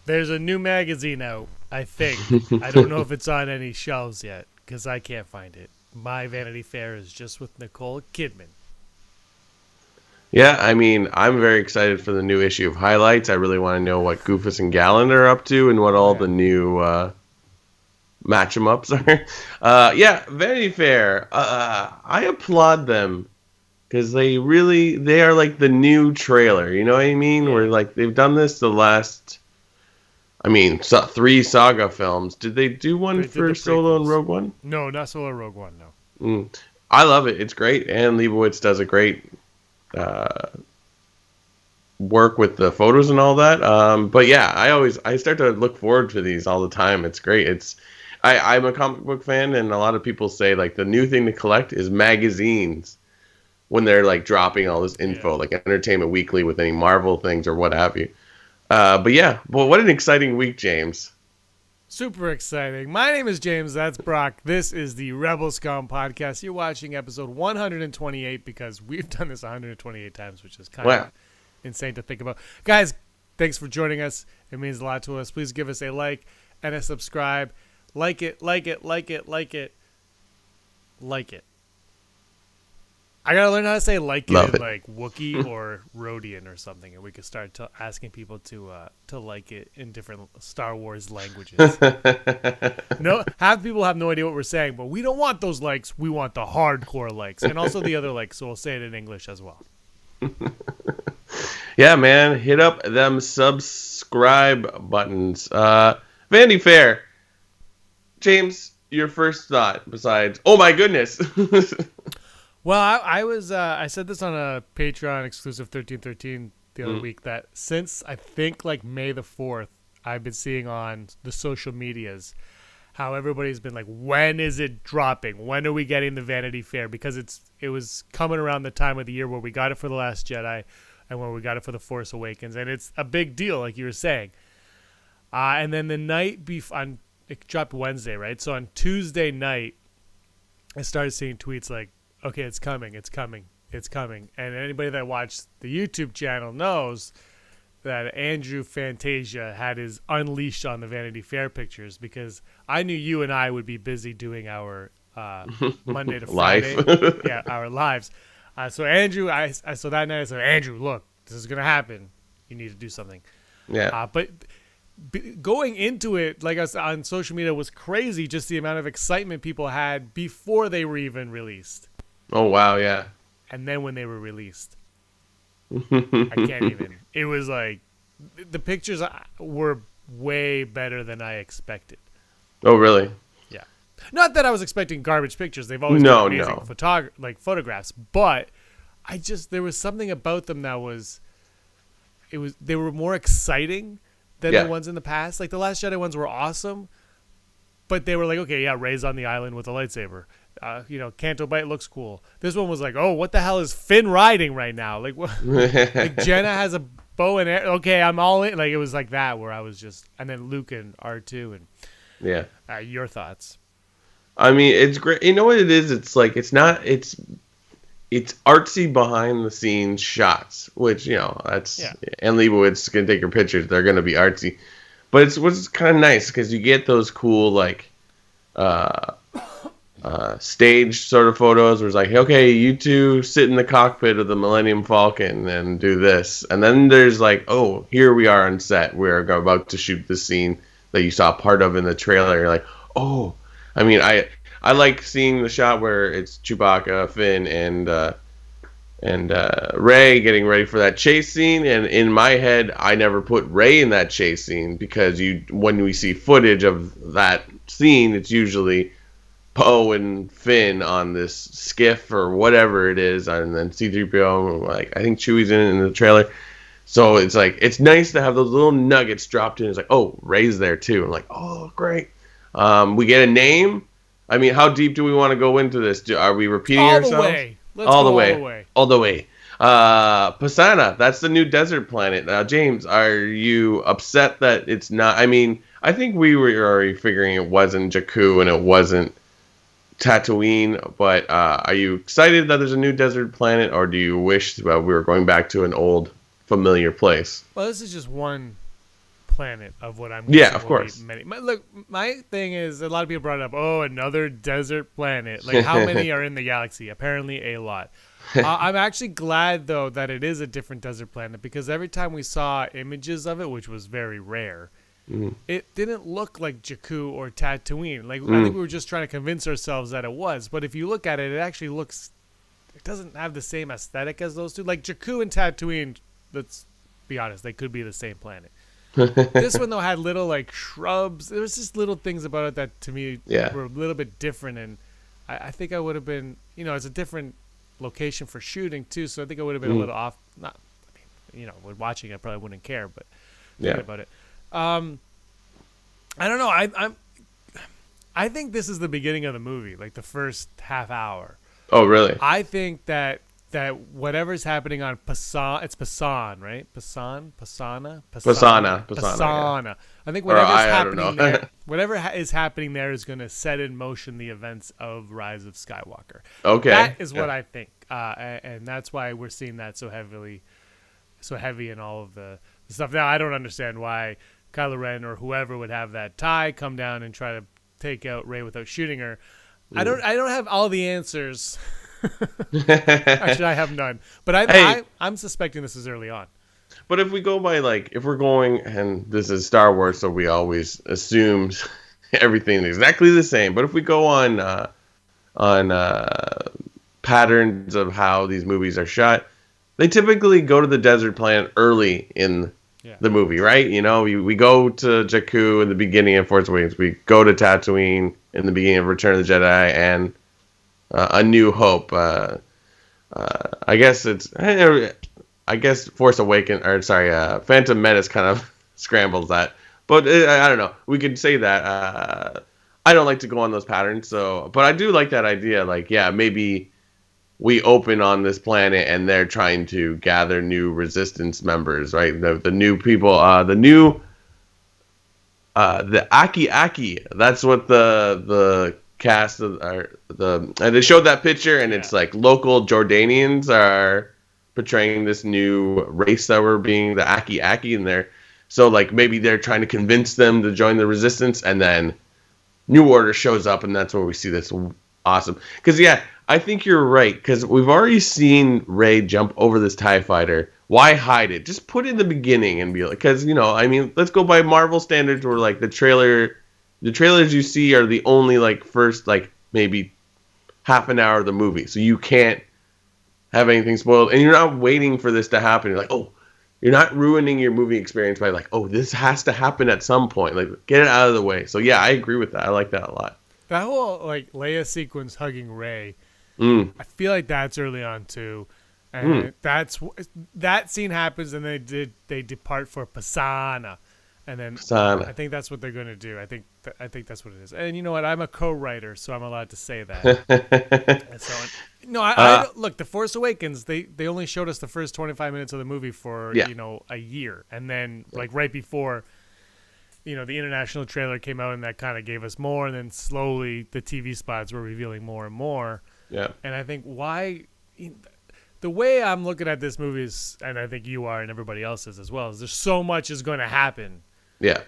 There's a new magazine out, I think. I don't know if it's on any shelves yet, because I can't find it. My Vanity Fair is just with Nicole Kidman. Yeah, I mean, I'm very excited for the new issue of Highlights. I really want to know what Goofus and Gallant are up to and what all the new match 'em ups are. Yeah, Vanity Fair. I applaud them because they are like the new trailer. You know what I mean? Yeah. Where like they've done this the last. I mean, 3 Saga films. Did they do one for Solo and Rogue One? No, not Solo Rogue One. No. I love it. It's great, and Leibowitz does a great work with the photos and all that. But yeah, I start to look forward to these all the time. It's great. I'm a comic book fan, and a lot of people say like the new thing to collect is magazines when they're like dropping all this info, like Entertainment Weekly with any Marvel things or what have you. But yeah, well, what an exciting week, James. Super exciting. My name is James. That's Brock. This is the Rebel Scum podcast. You're watching episode 128 because we've done this 128 times, which is kind of insane to think about. Guys, thanks for joining us. It means a lot to us. Please give us a like and a subscribe. Like it. I gotta learn how to say like it in like Wookiee or Rhodian or something, and we could start asking people to like it in different Star Wars languages. No, half people have no idea what we're saying, but we don't want those likes. We want the hardcore likes, and also the other likes. So we'll say it in English as well. Yeah, man, hit up them subscribe buttons. Vanity Fair. James, your first thought besides, oh my goodness. Well, I said this on a Patreon exclusive 1313 the other week that since I think like May the 4th, I've been seeing on the social medias how everybody's been like, when is it dropping? When are we getting the Vanity Fair? Because it was coming around the time of the year where we got it for The Last Jedi and where we got it for The Force Awakens. And it's a big deal, like you were saying. And then the night it dropped Wednesday, right? So on Tuesday night, I started seeing tweets like, okay, it's coming. And anybody that watched the YouTube channel knows that Andrew Fantasia had his unleashed on the Vanity Fair pictures because I knew you and I would be busy doing our Monday to Friday. Yeah, our lives. So Andrew, so that night I said, Andrew, look, this is going to happen. You need to do something. Yeah. But going into it, like I was on social media, was crazy just the amount of excitement people had before they were even released. Oh, wow, yeah. And then when they were released, I can't even. It was like the pictures were way better than I expected. Oh, really? Yeah. Not that I was expecting garbage pictures. They've always been amazing photographs. But there was something about them that they were more exciting than the ones in the past. Like the Last Jedi ones were awesome, but they were like, okay, yeah, Rey's on the island with a lightsaber. Canto Bight looks cool. This one was like, oh, what the hell is Finn riding right now? Like, what? Like Jenna has a bow and arrow. Okay, I'm all in. Like it was like that where I was just, and then Luke and R2 and your thoughts. I mean, it's great. You know what it is? It's like it's artsy behind the scenes shots, which that's and Leibowitz can take your pictures. They're gonna be artsy, but it's what's kind of nice because you get those cool like. Stage sort of photos where it's like, okay, you two sit in the cockpit of the Millennium Falcon and do this. And then there's like, oh, here we are on set. We're about to shoot the scene that you saw part of in the trailer. You're like, oh. I mean, I like seeing the shot where it's Chewbacca, Finn, and Rey getting ready for that chase scene. And in my head, I never put Rey in that chase scene because when we see footage of that scene, it's usually Poe and Finn on this skiff or whatever it is, and then C-3PO, like I think Chewie's in the trailer. So it's like it's nice to have those little nuggets dropped in. It's like, oh, Rey's there too. I'm like, oh, great. We get a name. I mean, how deep do we want to go into this? Are we repeating ourselves? All the way. Let's go all the way. Pisana, that's the new desert planet. Now, James, are you upset that it's not? I mean, I think we were already figuring it wasn't Jakku and it wasn't Tatooine, but are you excited that there's a new desert planet, or do you wish we were going back to an old familiar place? Well, this is just one planet of what I'm Yeah, guessing of will course. be many. Look, my thing is a lot of people brought it up. Oh, another desert planet. Like, how many are in the galaxy? Apparently, a lot. I'm actually glad though that it is a different desert planet because every time we saw images of it, which was very rare, it didn't look like Jakku or Tatooine. Like I think we were just trying to convince ourselves that it was. But if you look at it, it actually looks. It doesn't have the same aesthetic as those two. Like Jakku and Tatooine. Let's be honest, they could be the same planet. This one though had little like shrubs. There was just little things about it that to me were a little bit different, and I think I would have been, it's a different location for shooting too, so I think I would have been a little off. Not, I mean, when watching, I probably wouldn't care, but thinking about it, I don't know. I think this is the beginning of the movie, like the first half hour. Oh, really? I think that whatever's happening on Pasan, it's Pasan, right? Pasana. Yeah. I think whatever's happening I don't know. there, whatever is happening there is going to set in motion the events of Rise of Skywalker. Okay. That is what I think, and that's why we're seeing that so heavy in all of the stuff. Now, I don't understand why Kylo Ren or whoever would have that tie come down and try to take out Rey without shooting her. I don't have all the answers. Actually, I have none. But I'm suspecting this is early on. But if we go by if we're going, and this is Star Wars, so we always assume everything exactly the same. But if we go on patterns of how these movies are shot, they typically go to the desert planet early in the movie, right? We go to Jakku in the beginning of Force Awakens. We go to Tatooine in the beginning of Return of the Jedi and A New Hope. I guess Force Awakens, Phantom Menace kind of scrambles that. But I don't know. We could say that. I don't like to go on those patterns. But I do like that idea. Maybe we open on this planet and they're trying to gather new resistance members, right? The new people, the Aki. That's what the cast and they showed that picture, and it's like local Jordanians are portraying this new race that were being the Aki, and maybe they're trying to convince them to join the resistance, and then New Order shows up, and that's where we see this awesome. Because I think you're right, because we've already seen Rey jump over this TIE fighter. Why hide it? Just put it in the beginning and be like, because let's go by Marvel standards, where the trailers you see are the only first maybe half an hour of the movie, so you can't have anything spoiled, and you're not waiting for this to happen. You're like, oh, you're not ruining your movie experience by this has to happen at some point. Get it out of the way. So yeah, I agree with that. I like that a lot. That whole Leia sequence hugging Rey, I feel like that's early on too, and that scene happens, and they depart for Pasana. And then I think that's what they're going to do. I think that's what it is. And you know what? I'm a co-writer, so I'm allowed to say that. And so, look, The Force Awakens, they only showed us the first 25 minutes of the movie for a year, and then right before, the international trailer came out, and that kind of gave us more, and then slowly the TV spots were revealing more and more. Yeah. And I think the way I'm looking at this movie is, and I think you are, and everybody else is as well, is there's so much is going to happen. Yeah.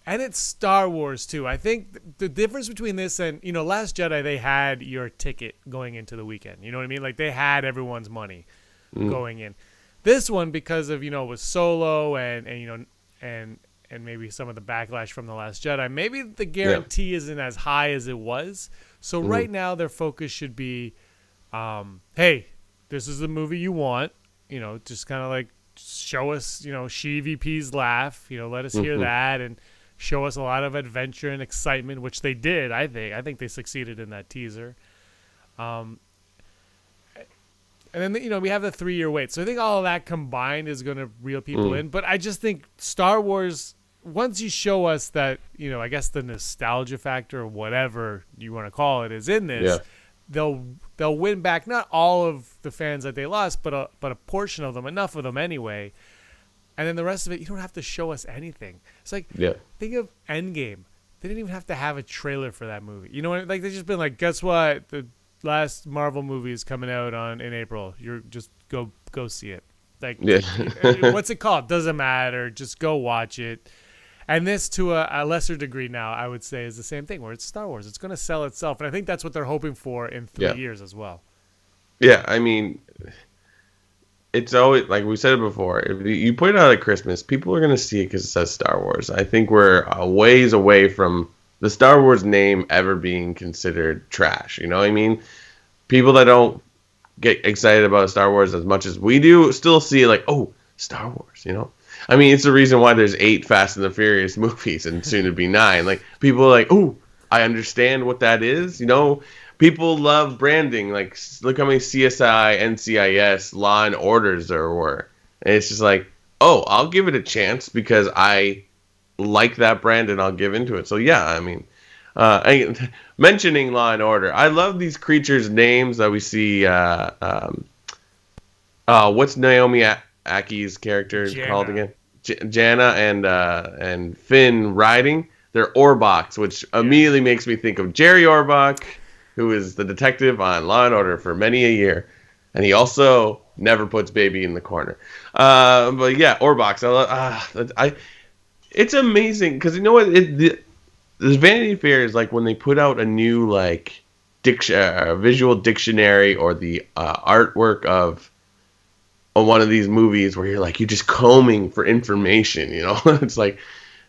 And it's Star Wars too. I think the difference between this and Last Jedi, they had your ticket going into the weekend. You know what I mean? They had everyone's money going in. This one, because of it was Solo and maybe some of the backlash from the Last Jedi, maybe the guarantee isn't as high as it was. So right now their focus should be, hey, this is the movie you want. Just kind of show us, She VP's laugh, let us hear that, and show us a lot of adventure and excitement, which they did. I think they succeeded in that teaser. And then we have the 3-year wait, so I think all of that combined is going to reel people in. But I just think Star Wars, once you show us that, I guess the nostalgia factor or whatever you want to call it is in this. They'll win back not all of the fans that they lost, but a portion of them, enough of them anyway. And then the rest of it, you don't have to show us anything. It's think of Endgame. They didn't even have to have a trailer for that movie. You know what? They just been guess what? The last Marvel movie is coming out in April. You're just go see it. Like, Yeah. what's it called? Doesn't matter. Just go watch it. And this, to a lesser degree now, I would say, is the same thing, where it's Star Wars. It's going to sell itself. And I think that's what they're hoping for in 3 years as well. Yeah, I mean, it's always, like we said it before, if you put it out at Christmas, people are going to see it because it says Star Wars. I think we're a ways away from the Star Wars name ever being considered trash. You know what I mean? People that don't get excited about Star Wars as much as we do still see it like, oh, Star Wars, you know? I mean, it's the reason why there's 8 Fast and the Furious movies and soon to be 9. Like, people are like, oh, I understand what that is, you know? People love branding. Like, look how many CSI, NCIS, Law and Orders there were. And it's just like, oh, I'll give it a chance because I like that brand and I'll give into it. So, yeah, I mean, mentioning Law and Order, I love these creatures' names that we see. What's Naomi Aki's character called again? Janna and Finn riding. They're Orbox, which immediately makes me think of Jerry Orbach, who is the detective on Law and Order for many a year, and he also never puts baby in the corner. But yeah, Orbox. It's amazing because you know what? This Vanity Fair is like when they put out a new like visual dictionary or the artwork of one of these movies where you're just combing for information. You know, it's like.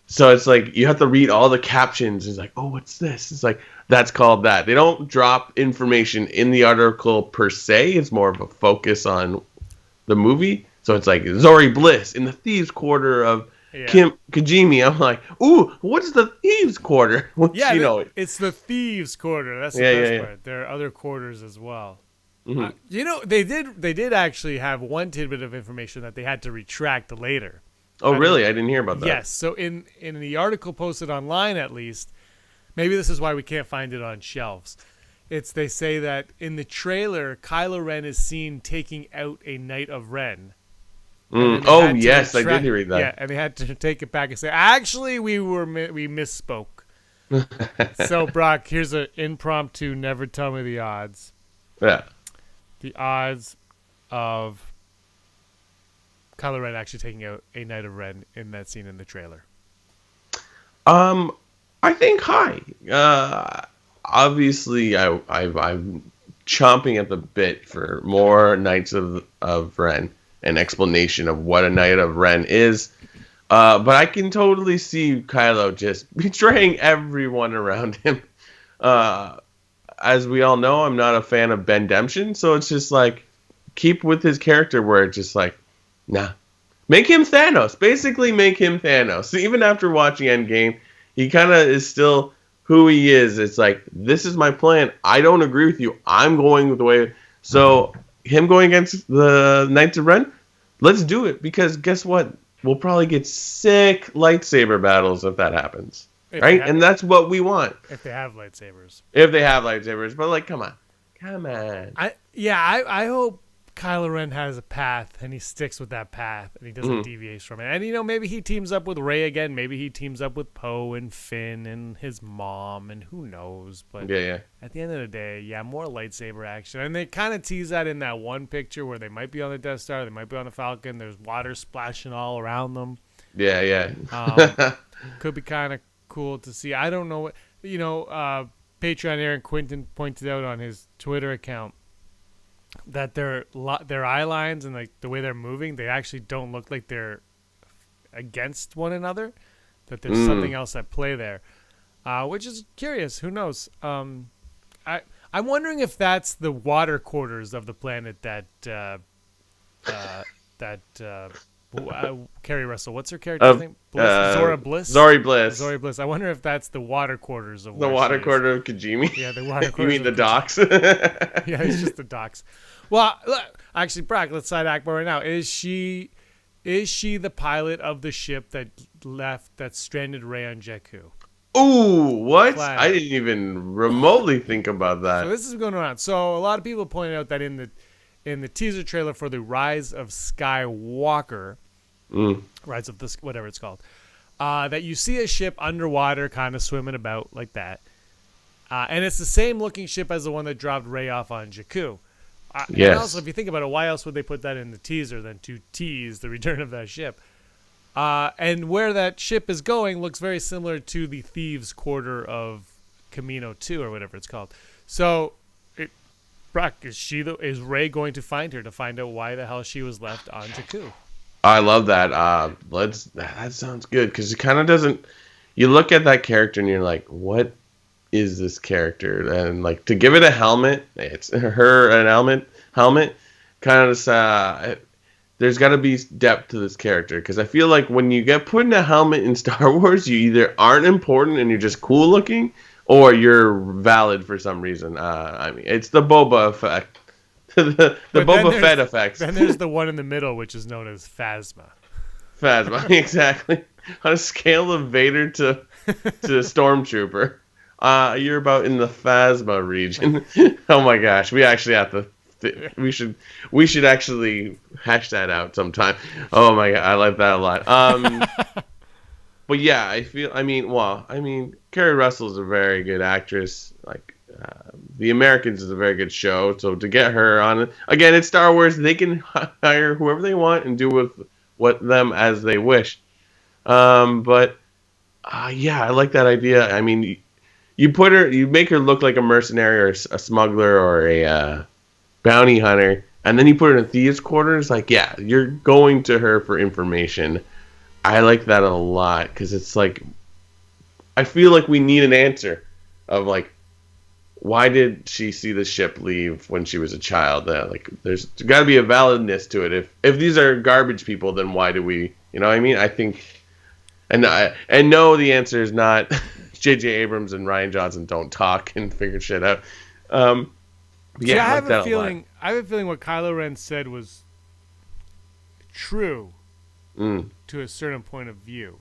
So it's like you have to read all the captions. It's like, oh, what's this? It's like, that's called that. They don't drop information in the article per se. It's more of a focus on the movie. So it's like Zori Bliss in the Thieves' Quarter of Kim Kajimi. I'm like, ooh, what's the Thieves' Quarter? It's the Thieves' Quarter. That's the best part. There are other quarters as well. Mm-hmm. They did actually have one tidbit of information that they had to retract later. Oh, really? I didn't hear about that. Yes. So in the article posted online, at least, maybe this is why we can't find it on shelves. They say that in the trailer, Kylo Ren is seen taking out a Knight of Ren. Oh, yes, I did read that. Yeah, and they had to take it back and say, actually, we misspoke. So, Brock, here's an impromptu, never tell me the odds. Yeah. The odds of Kylo Ren actually taking out a Knight of Ren in that scene in the trailer. I think high. Obviously, I'm chomping at the bit for more Knights of Ren, an explanation of what a Knight of Ren is. But I can totally see Kylo just betraying everyone around him. As we all know, I'm not a fan of Ben Demption, so it's just like, keep with his character where it's just like, nah. Make him Thanos. Basically, make him Thanos. So even after watching Endgame, he kind of is still who he is. It's like, this is my plan. I don't agree with you. I'm going with the way. So him going against the Knights of Ren, let's do it. Because guess what? We'll probably get sick lightsaber battles if that happens. Right? And that's what we want. If they have lightsabers. But like, come on. I hope Kylo Ren has a path and he sticks with that path and he doesn't deviate from it. And maybe he teams up with Rey again. Maybe he teams up with Poe and Finn and his mom and who knows. But at the end of the day, more lightsaber action. And they kind of tease that in that one picture where they might be on the Death Star, they might be on the Falcon. There's water splashing all around them. Could be kind of cool to see. I don't know what Patreon Aaron Quinton pointed out on his Twitter account that their eye lines and like the way they're moving, they actually don't look like they're against one another. That there's something else at play there, which is curious. Who knows? I'm wondering if that's the water quarters of the planet that Carrie Russell. What's her character's name? Zora Bliss. Zori Bliss. Zori Bliss. I wonder if that's the water quarters of the water quarter of Kajimi. Yeah, the water quarters. You mean the docks? Yeah, it's just the docks. Well, actually, Brock, let's side act right now. Is she the pilot of the ship that stranded Rey on Jakku? Ooh, what? I didn't even remotely think about that. So this is going around. So a lot of people pointed out that in the teaser trailer for the Rise of Skywalker, Rise of this, whatever it's called, that you see a ship underwater kind of swimming about like that. And it's the same looking ship as the one that dropped Rey off on Jakku. And Yes. also, if you think about it, why else would they put that in the teaser than to tease the return of that ship? And where that ship is going looks very similar to the Thieves' Quarter of Camino 2 or whatever it's called. So, Brock, is Rey going to find her to find out why the hell she was left on Jakku? I love that. That sounds good because it kind of doesn't. You look at that character and you're like, what is this character? And like to give it a helmet, it's her an helmet. Kind of there's got to be depth to this character because I feel like when you get put in a helmet in Star Wars, you either aren't important and you're just cool looking, or you're valid for some reason. I mean, it's the Boba effect. the Boba Fett effects. Then there's the one in the middle, which is known as Phasma. Phasma, exactly. On a scale of Vader to Stormtrooper, you're about in the Phasma region. Oh my gosh, we actually have to. We should actually hash that out sometime. Oh my god, I like that a lot. But yeah, I mean, Kerry Russell is a very good actress. Like, The Americans is a very good show. So to get her on it, again, it's Star Wars. They can hire whoever they want and do with them as they wish. But yeah, I like that idea. I mean, you make her look like a mercenary or a smuggler or a bounty hunter, and then you put her in thieves' quarters. Like, yeah, you're going to her for information. I like that a lot because it's like, I feel like we need an answer of like, why did she see the ship leave when she was a child? Like, there's got to be a validness to it. If these are garbage people, then why do we? You know what I mean? I think, and no, the answer is not. J.J. Abrams and Rian Johnson don't talk and figure shit out. Yeah, I have a feeling what Kylo Ren said was true to a certain point of view.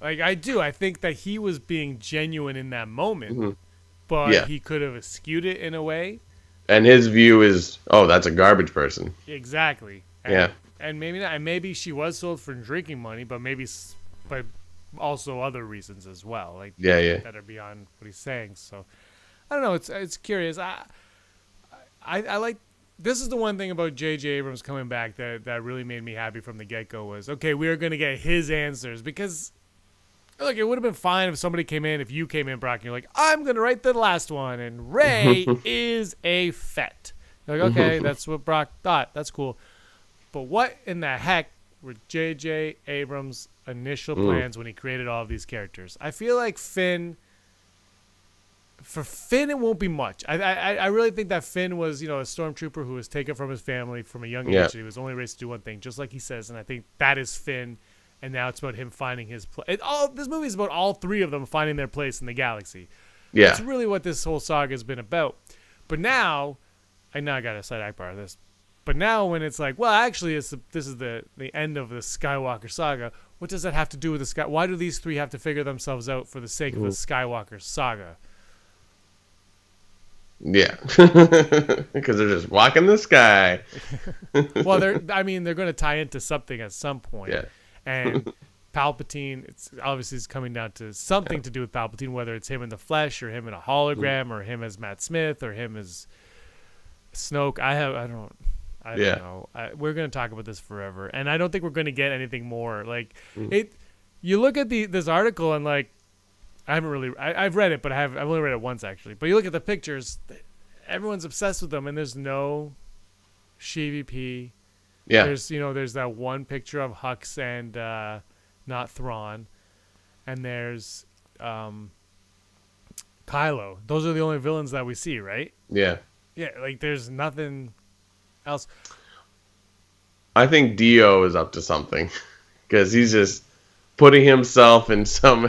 Like, I do. I think that he was being genuine in that moment, but he could have skewed it in a way. And his view is, oh, that's a garbage person. Exactly. And maybe not. And maybe she was sold for drinking money, but also other reasons as well. Like, that are beyond what he's saying. So, I don't know. It's curious. I like. This is the one thing about J.J. Abrams coming back that really made me happy from the get-go was, okay, we are going to get his answers. Because, look, it would have been fine if you came in, Brock, and you're like, I'm going to write the last one, and Rey is a Fett. You're like, okay, that's what Brock thought. That's cool. But what in the heck were J.J. Abrams' initial plans when he created all of these characters? I feel like for Finn, it won't be much. I really think that Finn was, a stormtrooper who was taken from his family from a young age. And he was only raised to do one thing, just like he says. And I think that is Finn. And now it's about him finding his place. This movie is about all three of them finding their place in the galaxy. Yeah, that's really what this whole saga has been about. But now, I know I got a side eye part of this. But now when it's like, well, actually, this is the end of the Skywalker saga. What does that have to do with the Sky? Why do these three have to figure themselves out for the sake of the Skywalker saga? Yeah, because they're just walking the sky. Well, they're going to tie into something at some point. Yeah. And Palpatine, it's coming down to something to do with Palpatine, whether it's him in the flesh or him in a hologram or him as Matt Smith or him as Snoke. I don't know. We're going to talk about this forever, and I don't think we're going to get anything more. Like you look at this article and like. I've read it, but I've only read it once actually. But you look at the pictures, everyone's obsessed with them, and there's no Sheevy. Yeah. There's that one picture of Hux and not Thrawn, and there's Kylo. Those are the only villains that we see, right? Yeah. Yeah, like there's nothing else. I think Dio is up to something because he's just putting himself in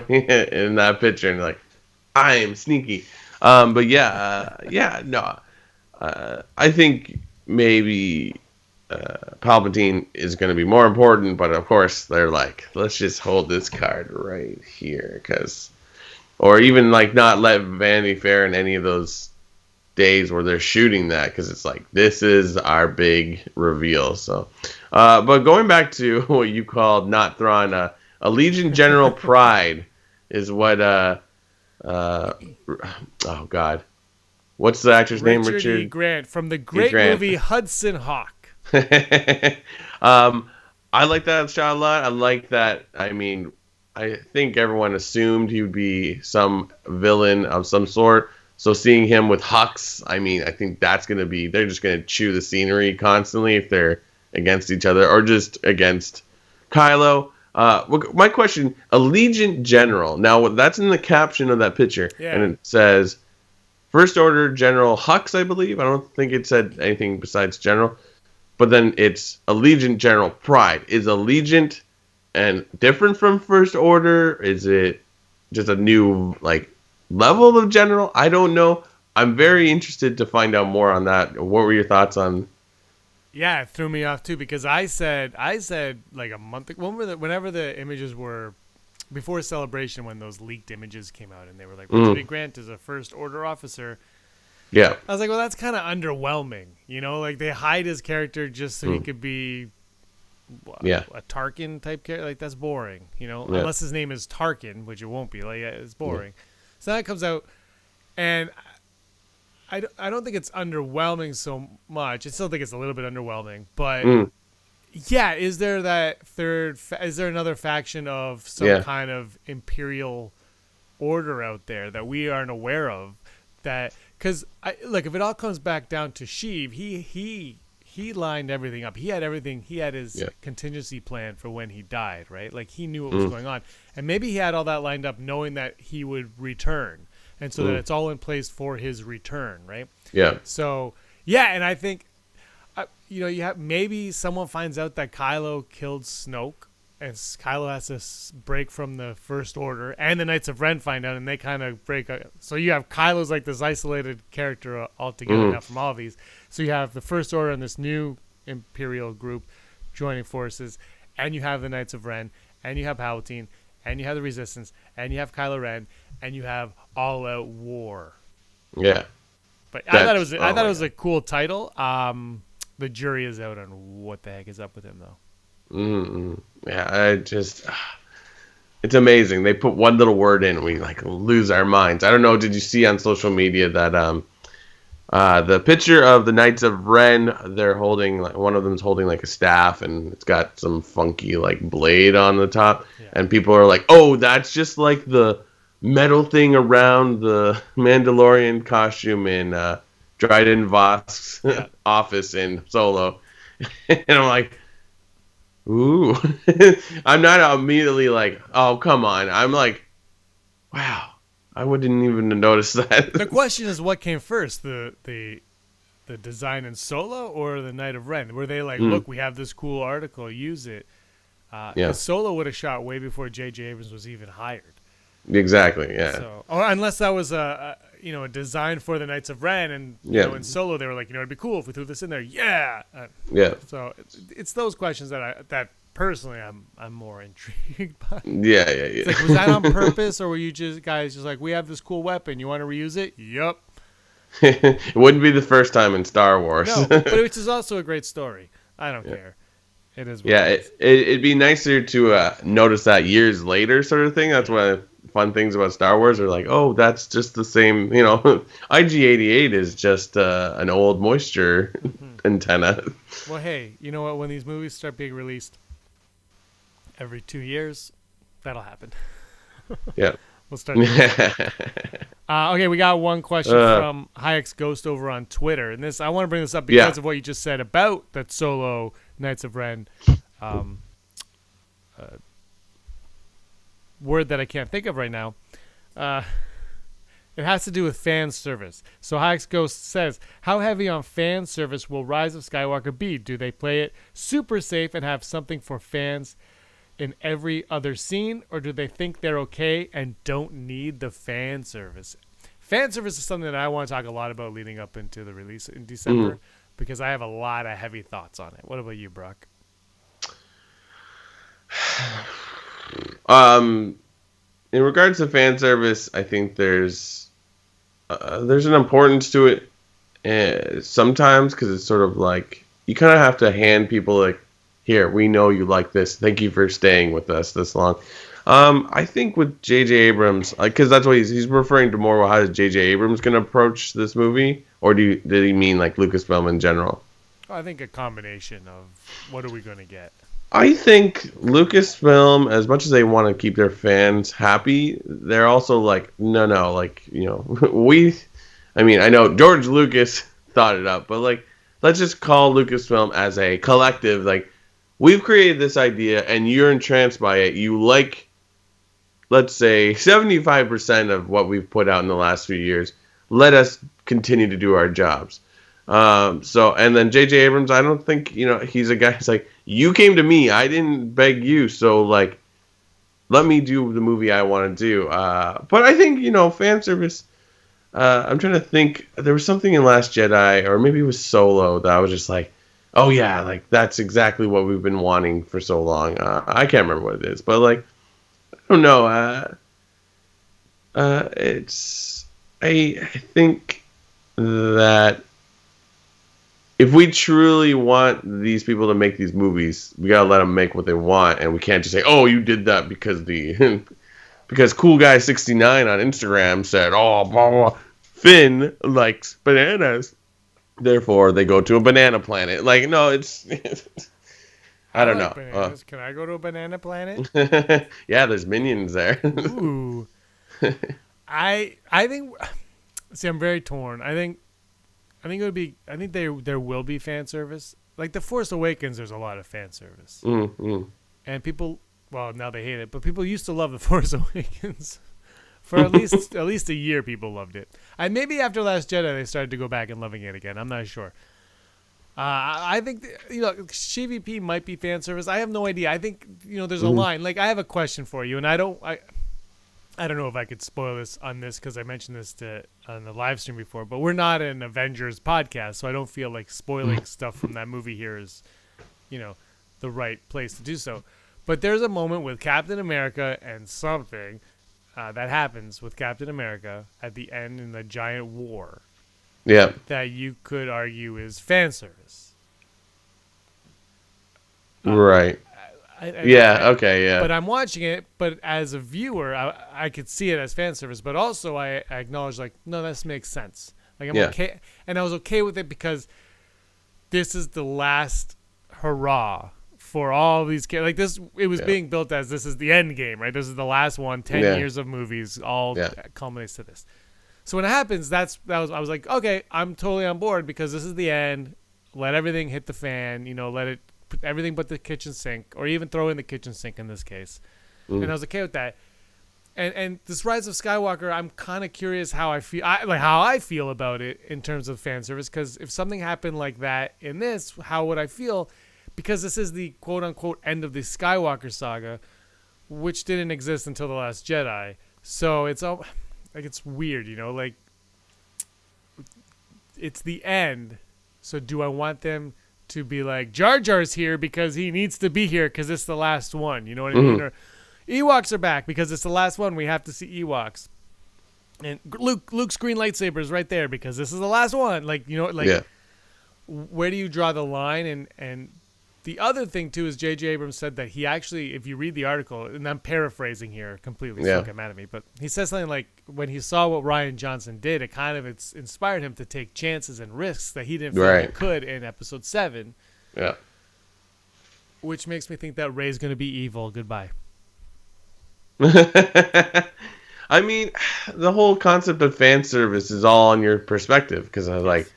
in that picture and like, I am sneaky. But I think maybe Palpatine is going to be more important, but of course they're like, let's just hold this card right here, or even like not let Vanity Fair in any of those days where they're shooting that, because it's like, this is our big reveal. So, but going back to what you called not Thrawn, Allegiant General Pride is what oh god, What's the actor's name? Richard E. Richard Grant from the E. great Grant. movie Hudson Hawk. I like that shot a lot. I like that. I mean, I think everyone assumed he would be some villain of some sort. So seeing him with Hux, I mean, I think that's going to be, they're just going to chew the scenery constantly if they're against each other or just against Kylo. My question, Allegiant General. Now, that's in the caption of that picture. Yeah. And it says, First Order General Hux, I believe. I don't think it said anything besides General. But then it's Allegiant General Pride. Is Allegiant and different from First Order? Is it just a new level of General? I don't know. I'm very interested to find out more on that. What were your thoughts on? Yeah, it threw me off too because I said like a month ago, whenever the images were before Celebration, when those leaked images came out and they were like Richard E. Grant is a First Order officer. Yeah. I was like, well, that's kind of underwhelming. Like they hide his character just so he could be a Tarkin type character. Like, that's boring, unless his name is Tarkin, which it won't be. Like, it's boring. Yeah. So that comes out, and I don't think it's underwhelming so much. I still think it's a little bit underwhelming. But, yeah, is there another faction of some kind of Imperial order out there that we aren't aware of? Because if it all comes back down to Sheev, he lined everything up. He had everything. He had his contingency plan for when he died, right? Like, he knew what was going on, and maybe he had all that lined up, knowing that he would return, and so that it's all in place for his return, right? Yeah. So and I think, maybe someone finds out that Kylo killed Snoke. And Kylo has to break from the First Order, and the Knights of Ren find out, and they kind of break. So you have Kylo's like this isolated character altogether now from all of these. So you have the First Order and this new Imperial group joining forces, and you have the Knights of Ren, and you have Palpatine, and you have the Resistance, and you have Kylo Ren, and you have All-Out War. Yeah. But I thought it was a cool title. The jury is out on what the heck is up with him, though. Yeah, it's amazing. They put one little word in and we lose our minds. I don't know, did you see on social media that the picture of the Knights of Ren, they're holding, one of them's holding a staff and it's got some funky blade on the top, and people are like, oh, that's just the metal thing around the Mandalorian costume in Dryden Vosk's office in Solo. And I'm like, ooh. I'm not immediately oh, come on. I'm like, wow, I wouldn't even notice that. The question is, what came first, the design in Solo or the Knight of Ren? Were they look, we have this cool article, use it? Because Solo would have shot way before J.J. Abrams was even hired. Exactly, yeah. So, or unless that was a design for the Knights of Ren, and in Solo they were like, it'd be cool if we threw this in there. Yeah. So it's those questions that personally I'm more intrigued by. Yeah. It's was that on purpose, or were you guys just like, we have this cool weapon, you want to reuse it? Yup. It wouldn't be the first time in Star Wars. No, but which is also a great story. I don't care. It is. It'd be nicer to notice that years later, sort of thing. That's one fun things about Star Wars are oh, that's just the same, IG-88 is just an old moisture antenna. Well, hey, you know what? When these movies start being released every 2 years, that'll happen. Yeah. We'll start. Okay, we got one question from Hayek's Ghost over on Twitter, and I want to bring this up because of what you just said about that Solo Knights of Ren word that I can't think of right now. It has to do with fan service. So Hayek's Ghost says, how heavy on fan service will Rise of Skywalker be? Do they play it super safe and have something for fans in every other scene, or do they think they're okay and don't need the fan service? Fan service is something that I want to talk a lot about leading up into the release in December, because I have a lot of heavy thoughts on it. What about you, Brock? In regards to fan service, I think there's an importance to it sometimes, because it's sort of you kind of have to hand people here, we know you like this. Thank you for staying with us this long. I think with J.J. Abrams, because that's what he's referring to more. How is J.J. Abrams going to approach this movie, or did he mean like Lucasfilm in general? I think a combination of what are we going to get. I think Lucasfilm, as much as they want to keep their fans happy, they're also like, no, like, I mean, I know George Lucas thought it up, but like, let's just call Lucasfilm as a collective. Like, we've created this idea, and you're entranced by it. You like, let's say, 75% of what we've put out in the last few years. Let us continue to do our jobs. And then J.J. Abrams, I don't think, he's a guy who's like, you came to me, I didn't beg you, so, like, let me do the movie I want to do. But I think, fan service, I'm trying to think, there was something in Last Jedi, or maybe it was Solo, that I was just like, oh yeah, like, that's exactly what we've been wanting for so long. I can't remember what it is, but, like, I don't know, I think that if we truly want these people to make these movies, we gotta let them make what they want, and we can't just say, "Oh, you did that because because Cool Guy 69 on Instagram said, oh, blah, blah, Finn likes bananas, therefore they go to a banana planet." Like, no, it's I don't know. Bananas. Can I go to a banana planet? Yeah, there's minions there. Ooh, I think. See, I'm very torn. I think it would be. I think there will be fan service. Like The Force Awakens, there's a lot of fan service, and people. Well, now they hate it, but people used to love The Force Awakens. For at least a year, people loved it. And maybe after Last Jedi, they started to go back and loving it again. I'm not sure. I think CVP might be fan service. I have no idea. I think there's a line. Like, I have a question for you, and I don't know if I could spoil this on this because I mentioned this on the live stream before, but we're not an Avengers podcast, so I don't feel like spoiling stuff from that movie here is, the right place to do so. But there's a moment with Captain America and something that happens with Captain America at the end in the giant war. Yeah. That you could argue is fan service. Right. Okay. But I'm watching it, but as a viewer, I could see it as fan service, but also I acknowledge, like, no, this makes sense. Like, I'm okay. And I was okay with it because this is the last hurrah for all these kids. Like, this, it was being built as this is the end game, right? This is the last one, 10 years of movies, all culminates to this. So when it happens, I was like, okay, I'm totally on board because this is the end. Let everything hit the fan, let it put everything but the kitchen sink, or even throw in the kitchen sink in this case. And I was okay with that. And this Rise of Skywalker, I'm kind of curious how I feel about it in terms of fan service, because if something happened like that in this, how would I feel? Because this is the quote unquote end of the Skywalker saga, which didn't exist until The Last Jedi. So it's all like, it's weird, like, it's the end. So do I want them to be like, Jar Jar's here because he needs to be here because it's the last one? You know what I mean? Or Ewoks are back because it's the last one. We have to see Ewoks. And Luke's green lightsaber is right there because this is the last one. Like, where do you draw the line? And the other thing, too, is J.J. Abrams said that he actually, if you read the article, and I'm paraphrasing here completely, so don't get mad at me, but he says something like, when he saw what Rian Johnson did, it kind of inspired him to take chances and risks that he didn't feel he could in Episode 7. Yeah. Which makes me think that Rey's going to be evil. Goodbye. I mean, the whole concept of fan service is all on your perspective, because I was like,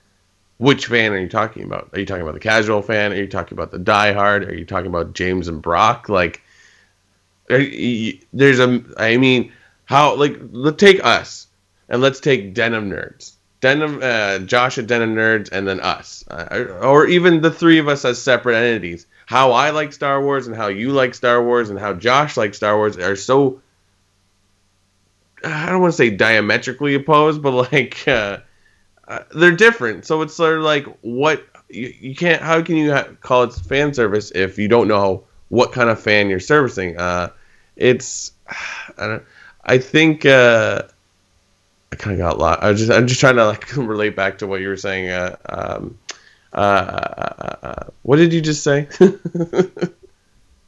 which fan are you talking about? Are you talking about the casual fan? Are you talking about the diehard? Are you talking about James and Brock? Like, let's take us, and let's take Denim Nerds. Josh at Denim Nerds, and then us. Or even the three of us as separate entities. How I like Star Wars, and how you like Star Wars, and how Josh likes Star Wars are so, I don't want to say diametrically opposed, but like, they're different. So it's sort of like, what you can't. How can you call it fan service if you don't know what kind of fan you're servicing? I think I kind of got lost. I'm just trying to like relate back to what you were saying. What did you just say?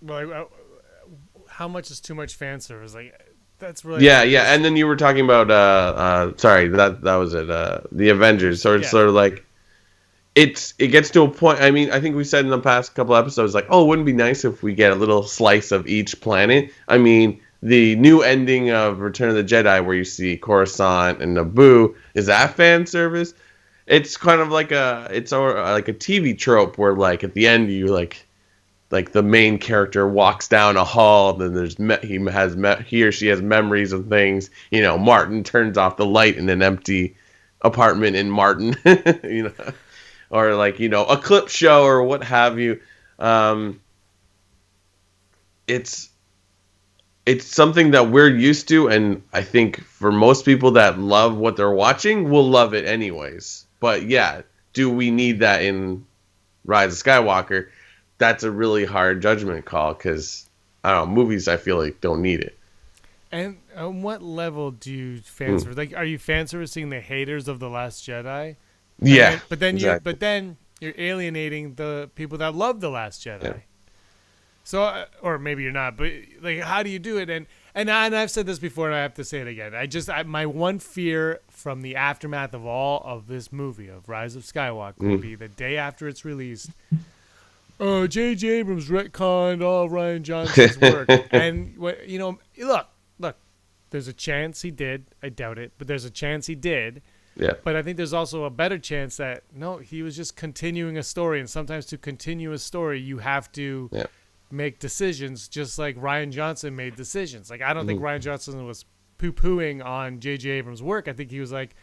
Well, how much is too much fan service? Like, that's really Yeah, yeah. And then you were talking about sorry, that was it. The Avengers. So it's sort of like it gets to a point. I mean, I think we said in the past couple episodes, like, oh, wouldn't it be nice if we get a little slice of each planet? I mean, the new ending of Return of the Jedi, where you see Coruscant and Naboo, is that fan service? It's kind of like like a TV trope where, like, at the end you like the main character walks down a hall, then he or she has memories of things. You know, Martin turns off the light in an empty apartment in Martin. You know. Or like, you know, a clip show or what have you. It's something that we're used to, and I think for most people that love what they're watching will love it anyways. But yeah, do we need that in Rise of Skywalker? That's a really hard judgment call because, I don't know, movies I feel like don't need it. And on what level do you fan service? Like, are you fan servicing the haters of The Last Jedi? Yeah, but then exactly. you're alienating the people that love The Last Jedi. Yeah. So, or maybe you're not, but like, how do you do it? And I've said this before, and I have to say it again. My one fear from the aftermath of all of this movie of Rise of Skywalker would be the day after it's released. Oh, J.J. Abrams retconned all of Rian Johnson's work, and you know, look. There's a chance he did. I doubt it, but there's a chance he did. Yeah. But I think there's also a better chance that, no, he was just continuing a story. And sometimes to continue a story, you have to make decisions just like Rian Johnson made decisions. Like, I don't think Rian Johnson was poo-pooing on J.J. Abrams' work. I think he was like,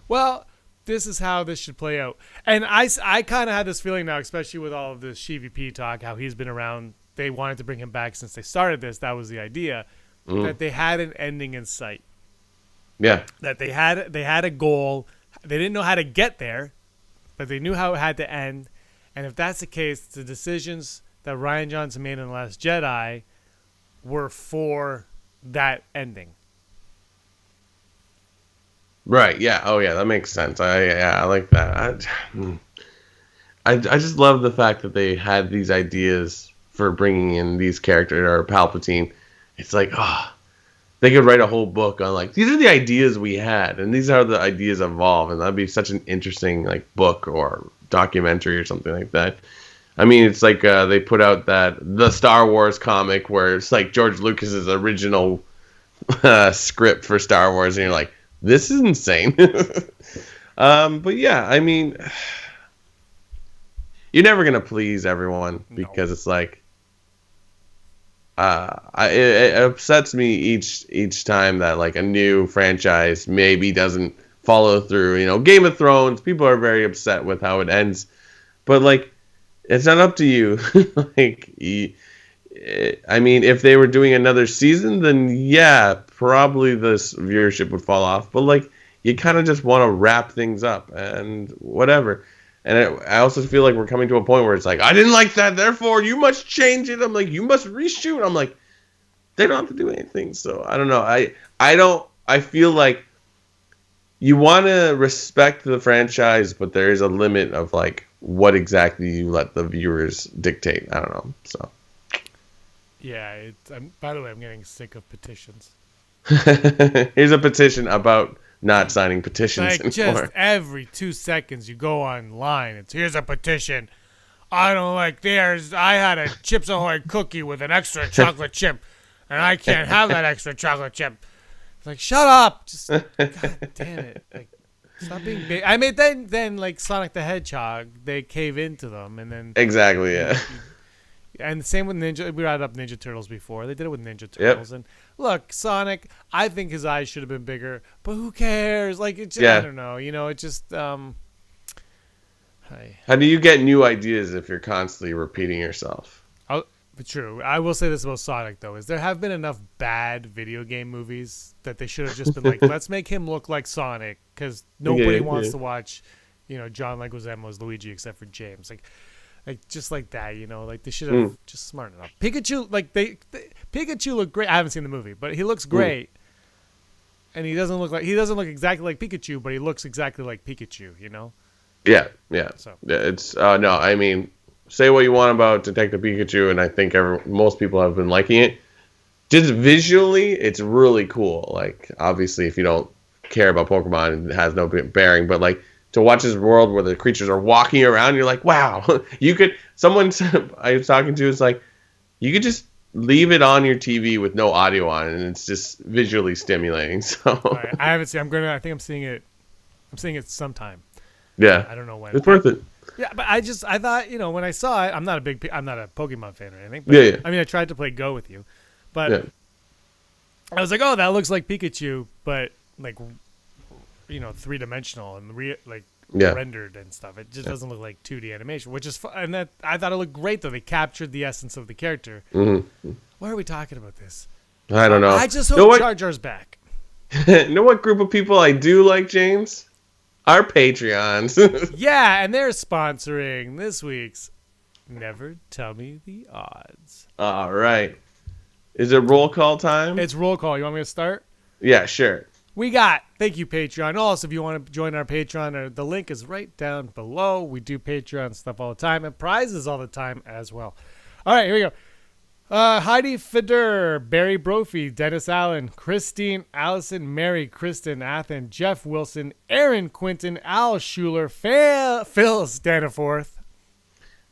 well, this is how this should play out. And I kind of had this feeling now, especially with all of this ShiVP talk, how he's been around. They wanted to bring him back since they started this. That was the idea, that they had an ending in sight. Yeah. That they had a goal. They didn't know how to get there, but they knew how it had to end. And if that's the case, the decisions that Rian Johnson made in The Last Jedi were for that ending. Right. Yeah. Oh, yeah. That makes sense. I like that. I just love the fact that they had these ideas for bringing in these characters, or Palpatine. It's like, they could write a whole book on, like, these are the ideas we had, and these are the ideas evolve, and that'd be such an interesting, like, book or documentary or something like that. I mean, it's like they put out the Star Wars comic where it's like George Lucas's original script for Star Wars, and you're like, this is insane. But yeah, I mean, you're never gonna please everyone because it's like, it upsets me each time that, like, a new franchise maybe doesn't follow through. You know, Game of Thrones, people are very upset with how it ends, but, like, it's not up to you. Like, I mean, if they were doing another season, then yeah, probably this viewership would fall off. But, like, you kind of just want to wrap things up and whatever. And I also feel like we're coming to a point where it's like, I didn't like that, therefore you must change it. I'm like, you must reshoot. I'm like, they don't have to do anything. So I don't know. I feel like you want to respect the franchise, but there is a limit of, like, what exactly you let the viewers dictate. I don't know. So yeah, by the way, I'm getting sick of petitions. Here's a petition about not signing petitions like anymore. Just every 2 seconds you go online, here's a petition. I don't like theirs. I had a Chips Ahoy cookie with an extra chocolate chip, and I can't have that extra chocolate chip. It's like, shut up! Just God damn it! Like, stop being big. I mean, then like Sonic the Hedgehog, they cave into them, and then exactly, yeah. And the same with Ninja. We brought up Ninja Turtles before. They did it with Ninja Turtles. Yep. And look, Sonic, I think his eyes should have been bigger, but who cares? Like, it just, I don't know. You know, it just. How do you get new ideas if you're constantly repeating yourself? True. I will say this about Sonic, though, is there have been enough bad video game movies that they should have just been like, let's make him look like Sonic, because nobody wants to watch, you know, John Leguizamo's Luigi except for James. Like just like that, you know, like they should have just smart enough. Pikachu, like Pikachu looked great. I haven't seen the movie, but he looks great, and he doesn't look exactly like Pikachu, but he looks exactly like Pikachu, you know. Yeah. So yeah, it's no. I mean, say what you want about Detective Pikachu, and I think most people have been liking it. just visually, it's really cool. Like, obviously, if you don't care about Pokemon, it has no bearing. But like to watch this world where the creatures are walking around, you're like, wow. You could. Someone I was talking to is like, you could just leave it on your TV with no audio on, and it's just visually stimulating. So All right, I haven't seen. I think I'm seeing it. I'm seeing it sometime. yeah, I don't know when. it's worth it. Yeah, but I thought, when I saw it, I'm not a Pokemon fan or anything. But, Yeah, yeah. I mean, I tried to play Go with you, but Yeah. I was like, oh, that looks like Pikachu, but like, 3-dimensional and Yeah. rendered and stuff. It just doesn't look like 2D animation, which is and that I thought it looked great though. They captured the essence of the character. Mm-hmm. Why are we talking about this? I don't know. I just hope Jar Jar's back. You know what group of people I do like, James? Our Patreons. Yeah, and they're sponsoring this week's Never Tell Me the Odds. All right. Is it roll call time? It's roll call. You want me to start? Yeah, sure. Thank you, Patreon. Also, if you want to join our Patreon, the link is right down below. We do Patreon stuff all the time and prizes all the time as well. All right, here we go. Heidi Feder, Barry Brophy, Dennis Allen, Christine, Allison, Mary, Kristen, Athen, Jeff Wilson, Aaron Quinton, Al Schuler, Phil Staniforth,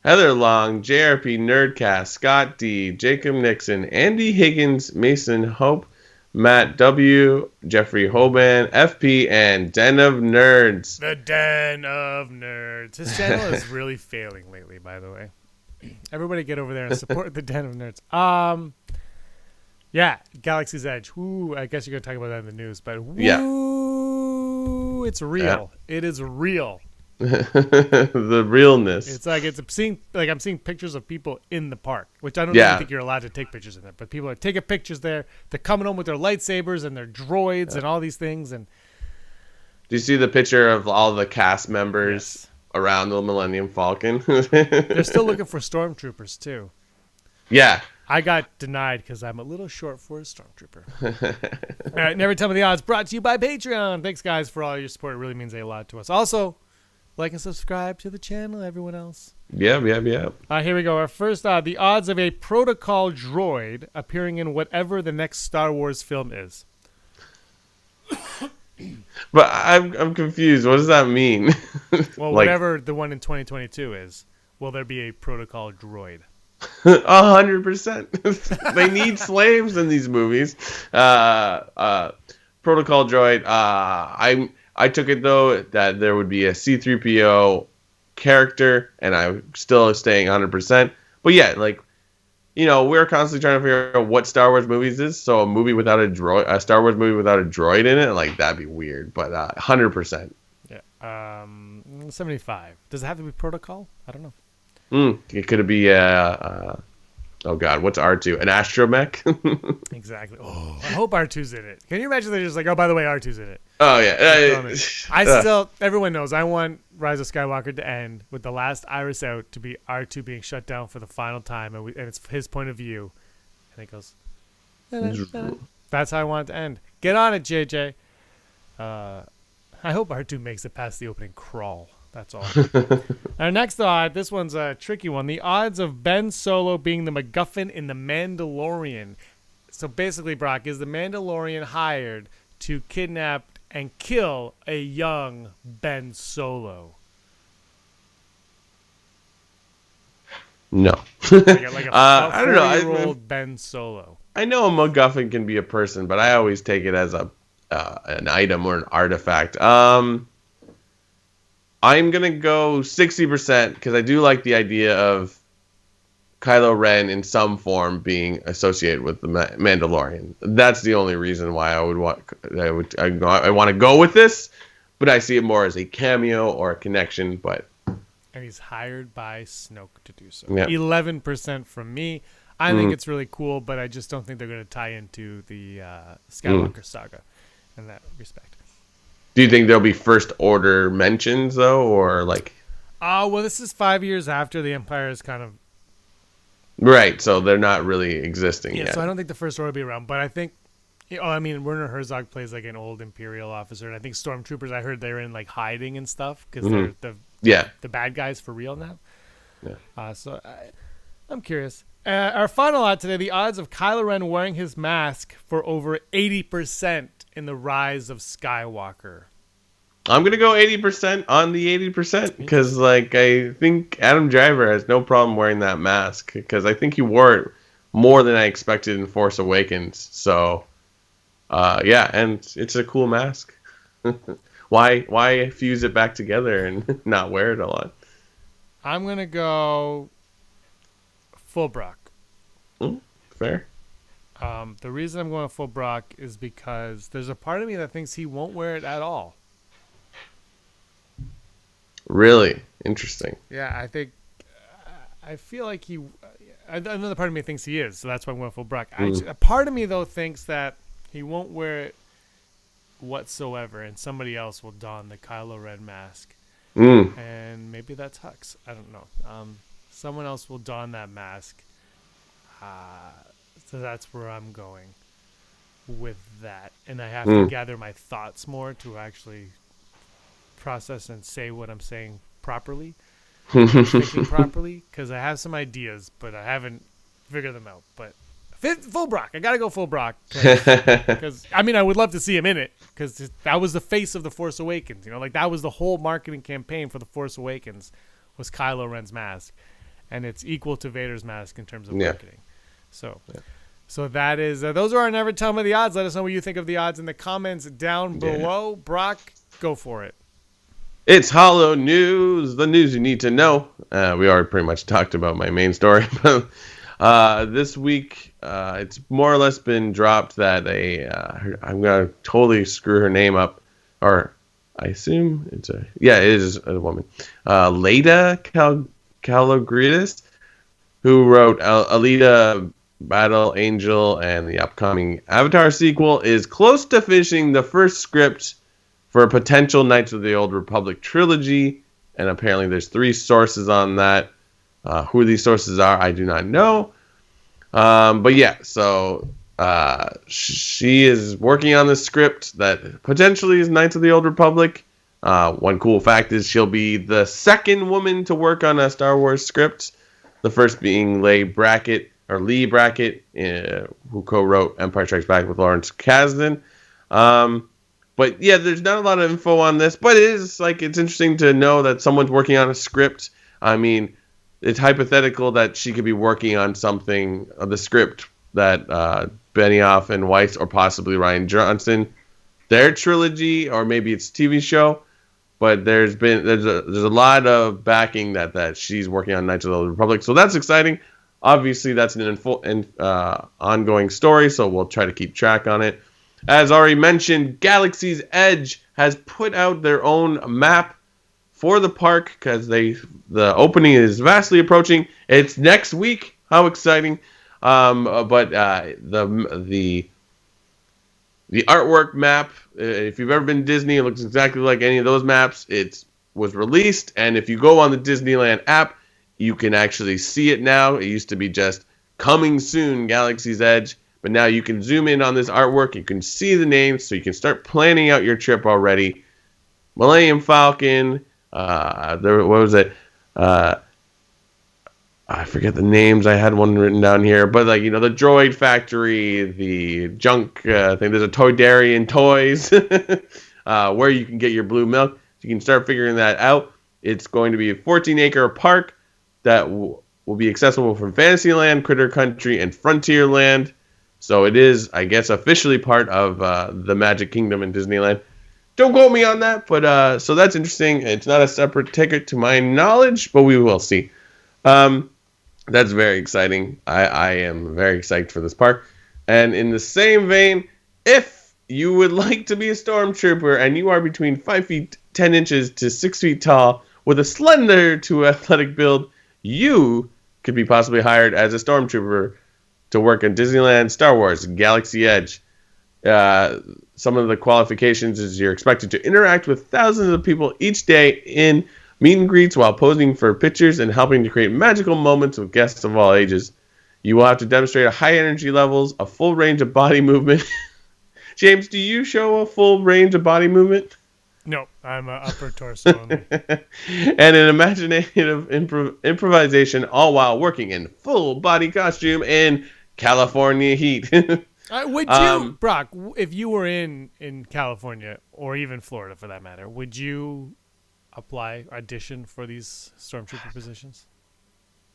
Heather Long, JRP Nerdcast, Scott D, Jacob Nixon, Andy Higgins, Mason Hope, Matt W, Jeffrey Hoban, FP, and Den of Nerds. The Den of Nerds. His channel is really failing lately, by the way. Everybody get over there and support the Den of Nerds. Yeah, Galaxy's Edge. Ooh, I guess you're gonna talk about that in the news, but it's real. Yeah. It is real. The realness. It's like I'm seeing pictures of people in the park, which I don't even think you're allowed to take pictures in there, but people are taking pictures there. They're coming home with their lightsabers and their droids and all these things. And do you see the picture of all the cast members around the Millennium Falcon? They're still looking for stormtroopers too. Yeah. I got denied because I'm a little short for a stormtrooper. All right, Never Tell Me the Odds, brought to you by Patreon. Thanks, guys, for all your support. It really means a lot to us. Also, like and subscribe to the channel, everyone else. Yeah. Here we go. Our first, the odds of a protocol droid appearing in whatever the next Star Wars film is. But I'm confused. What does that mean? Well, whatever the one in 2022 is, will there be a protocol droid? 100%. They need slaves in these movies. Protocol droid. I took it though that there would be a C-3PO character, and I'm still staying 100%. But yeah, we're constantly trying to figure out what Star Wars movies is. So a movie without a droid, a Star Wars movie without a droid in it, that'd be weird. But 100%. Yeah. 75. Does it have to be protocol? I don't know. It could be oh god, what's R2? An astromech? Exactly. Oh, I hope R2's in it. Can you imagine they're just like, oh, by the way, R2's in it? Oh yeah. Everyone knows I want Rise of Skywalker to end with the last iris out to be R2 being shut down for the final time, and it's his point of view, and it goes. That's how I want it to end. Get on it, JJ. I hope R2 makes it past the opening crawl. That's all. Our next odd, this one's a tricky one. The odds of Ben Solo being the MacGuffin in The Mandalorian. So basically, Brock, is the Mandalorian hired to kidnap and kill a young Ben Solo? No. like a I don't know. 40-year-old Ben Solo. I know a MacGuffin can be a person, but I always take it as an item or an artifact. I'm going to go 60% because I do like the idea of Kylo Ren in some form being associated with the Mandalorian. That's the only reason why I want to go with this, but I see it more as a cameo or a connection. And he's hired by Snoke to do so. Yeah. 11% from me. I think it's really cool, but I just don't think they're going to tie into the Skywalker saga in that respect. Do you think there'll be first order mentions though, or well, this is 5 years after the Empire is kind of right, so they're not really existing yet. So I don't think the first order will be around, but I think, Werner Herzog plays like an old Imperial officer, and I think stormtroopers. I heard they're in hiding and stuff because they're the bad guys for real now. Yeah. So I'm curious. Our final odd today, the odds of Kylo Ren wearing his mask for over 80% in the Rise of Skywalker. I'm going to go 80% on the 80% because, like, I think Adam Driver has no problem wearing that mask because I think he wore it more than I expected in Force Awakens. So, yeah, and it's a cool mask. Why fuse it back together and not wear it a lot? I'm going to go full Brock. Fair. The reason I'm going full Brock is because there's a part of me that thinks he won't wear it at all. Really interesting. Yeah, I feel like another part of me thinks he is, so that's why I'm going full Brock. A part of me, though, thinks that he won't wear it whatsoever, and somebody else will don the Kylo Ren mask. And maybe that's Hux. I don't know. Someone else will don that mask. So that's where I'm going with that. And I have to gather my thoughts more to actually process and say what I'm saying properly, thinking properly, because I have some ideas, but I haven't figured them out. But full Brock. I got to go full Brock. Because, I mean, I would love to see him in it, because that was the face of The Force Awakens. You know, like, that was the whole marketing campaign for The Force Awakens was Kylo Ren's mask. And it's equal to Vader's mask in terms of marketing. So that is, those are our Never Tell Me the Odds. Let us know what you think of the odds in the comments down below. Brock, go for it. It's Hollow News, the news you need to know. We already pretty much talked about my main story. This week, it's more or less been dropped that I'm going to totally screw her name up. Or I assume it is a woman. Leda Calogridis, who wrote Alita, Battle Angel, and the upcoming Avatar sequel, is close to finishing the first script for a potential Knights of the Old Republic trilogy, and apparently there's 3 sources on that. Who these sources are, I do not know. But yeah, so she is working on this script that potentially is Knights of the Old Republic. One cool fact is she'll be the second woman to work on a Star Wars script. The first being Lee Brackett, who co-wrote Empire Strikes Back with Lawrence Kasdan. But yeah, there's not a lot of info on this, but it's interesting to know that someone's working on a script. I mean, it's hypothetical that she could be working on something, the script that Benioff and Weiss, or possibly Rian Johnson, their trilogy, or maybe it's a TV show. But there's a lot of backing that she's working on Knights of the Old Republic, so that's exciting. Obviously, that's an ongoing story, so we'll try to keep track on it. As already mentioned, Galaxy's Edge has put out their own map for the park because the opening is vastly approaching. It's next week. How exciting! But the artwork map, if you've ever been to Disney, it looks exactly like any of those maps. It was released, and if you go on the Disneyland app, you can actually see it now. It used to be just coming soon, Galaxy's Edge. But now you can zoom in on this artwork. You can see the names, so you can start planning out your trip already. Millennium Falcon. What was it? I forget the names. I had one written down here. But, the Droid Factory, the junk thing. There's a Toydarian Toys where you can get your blue milk. So you can start figuring that out. It's going to be a 14-acre park that will be accessible from Fantasyland, Critter Country, and Frontierland. So it is, I guess, officially part of the Magic Kingdom in Disneyland. Don't quote me on that, but so that's interesting. It's not a separate ticket to my knowledge, but we will see. That's very exciting. I am very excited for this park. And in the same vein, if you would like to be a stormtrooper and you are between 5 feet 10 inches to 6 feet tall with a slender to athletic build, you could be possibly hired as a stormtrooper to work in Disneyland Star Wars Galaxy Edge. Some of the qualifications is you're expected to interact with thousands of people each day in meet and greets while posing for pictures and helping to create magical moments with guests of all ages. You will have to demonstrate a high energy levels, a full range of body movement. James, do you show a full range of body movement? No, I'm upper torso only. And an imaginative improvisation, all while working in full body costume in California heat. Would you, Brock, if you were in California or even Florida for that matter, would you audition for these stormtrooper positions?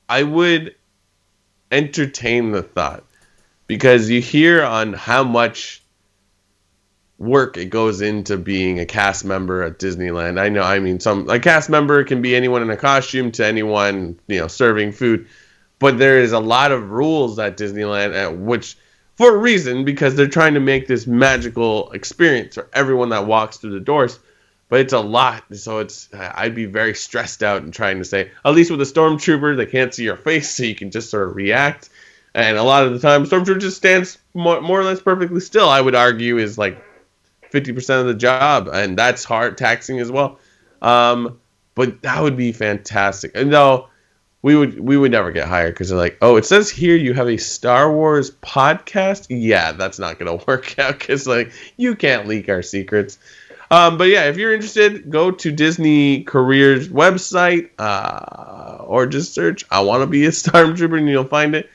I would entertain the thought because you hear on how much work it goes into being a cast member at Disneyland. I mean, a cast member can be anyone in a costume to anyone, serving food, but there is a lot of rules at Disneyland, which for a reason, because they're trying to make this magical experience for everyone that walks through the doors. But it's a lot, so I'd be very stressed out and trying to say, at least with a stormtrooper, they can't see your face, so you can just sort of react. And a lot of the time, stormtrooper just stands more or less perfectly still. I would argue is like 50% of the job, and that's hard, taxing as well. But that would be fantastic. And though we would never get hired because they're like, oh, it says here you have a Star Wars podcast. Yeah, that's not gonna work out because you can't leak our secrets. But yeah, if you're interested, go to Disney Careers website or just search "I want to be a stormtrooper" and you'll find it.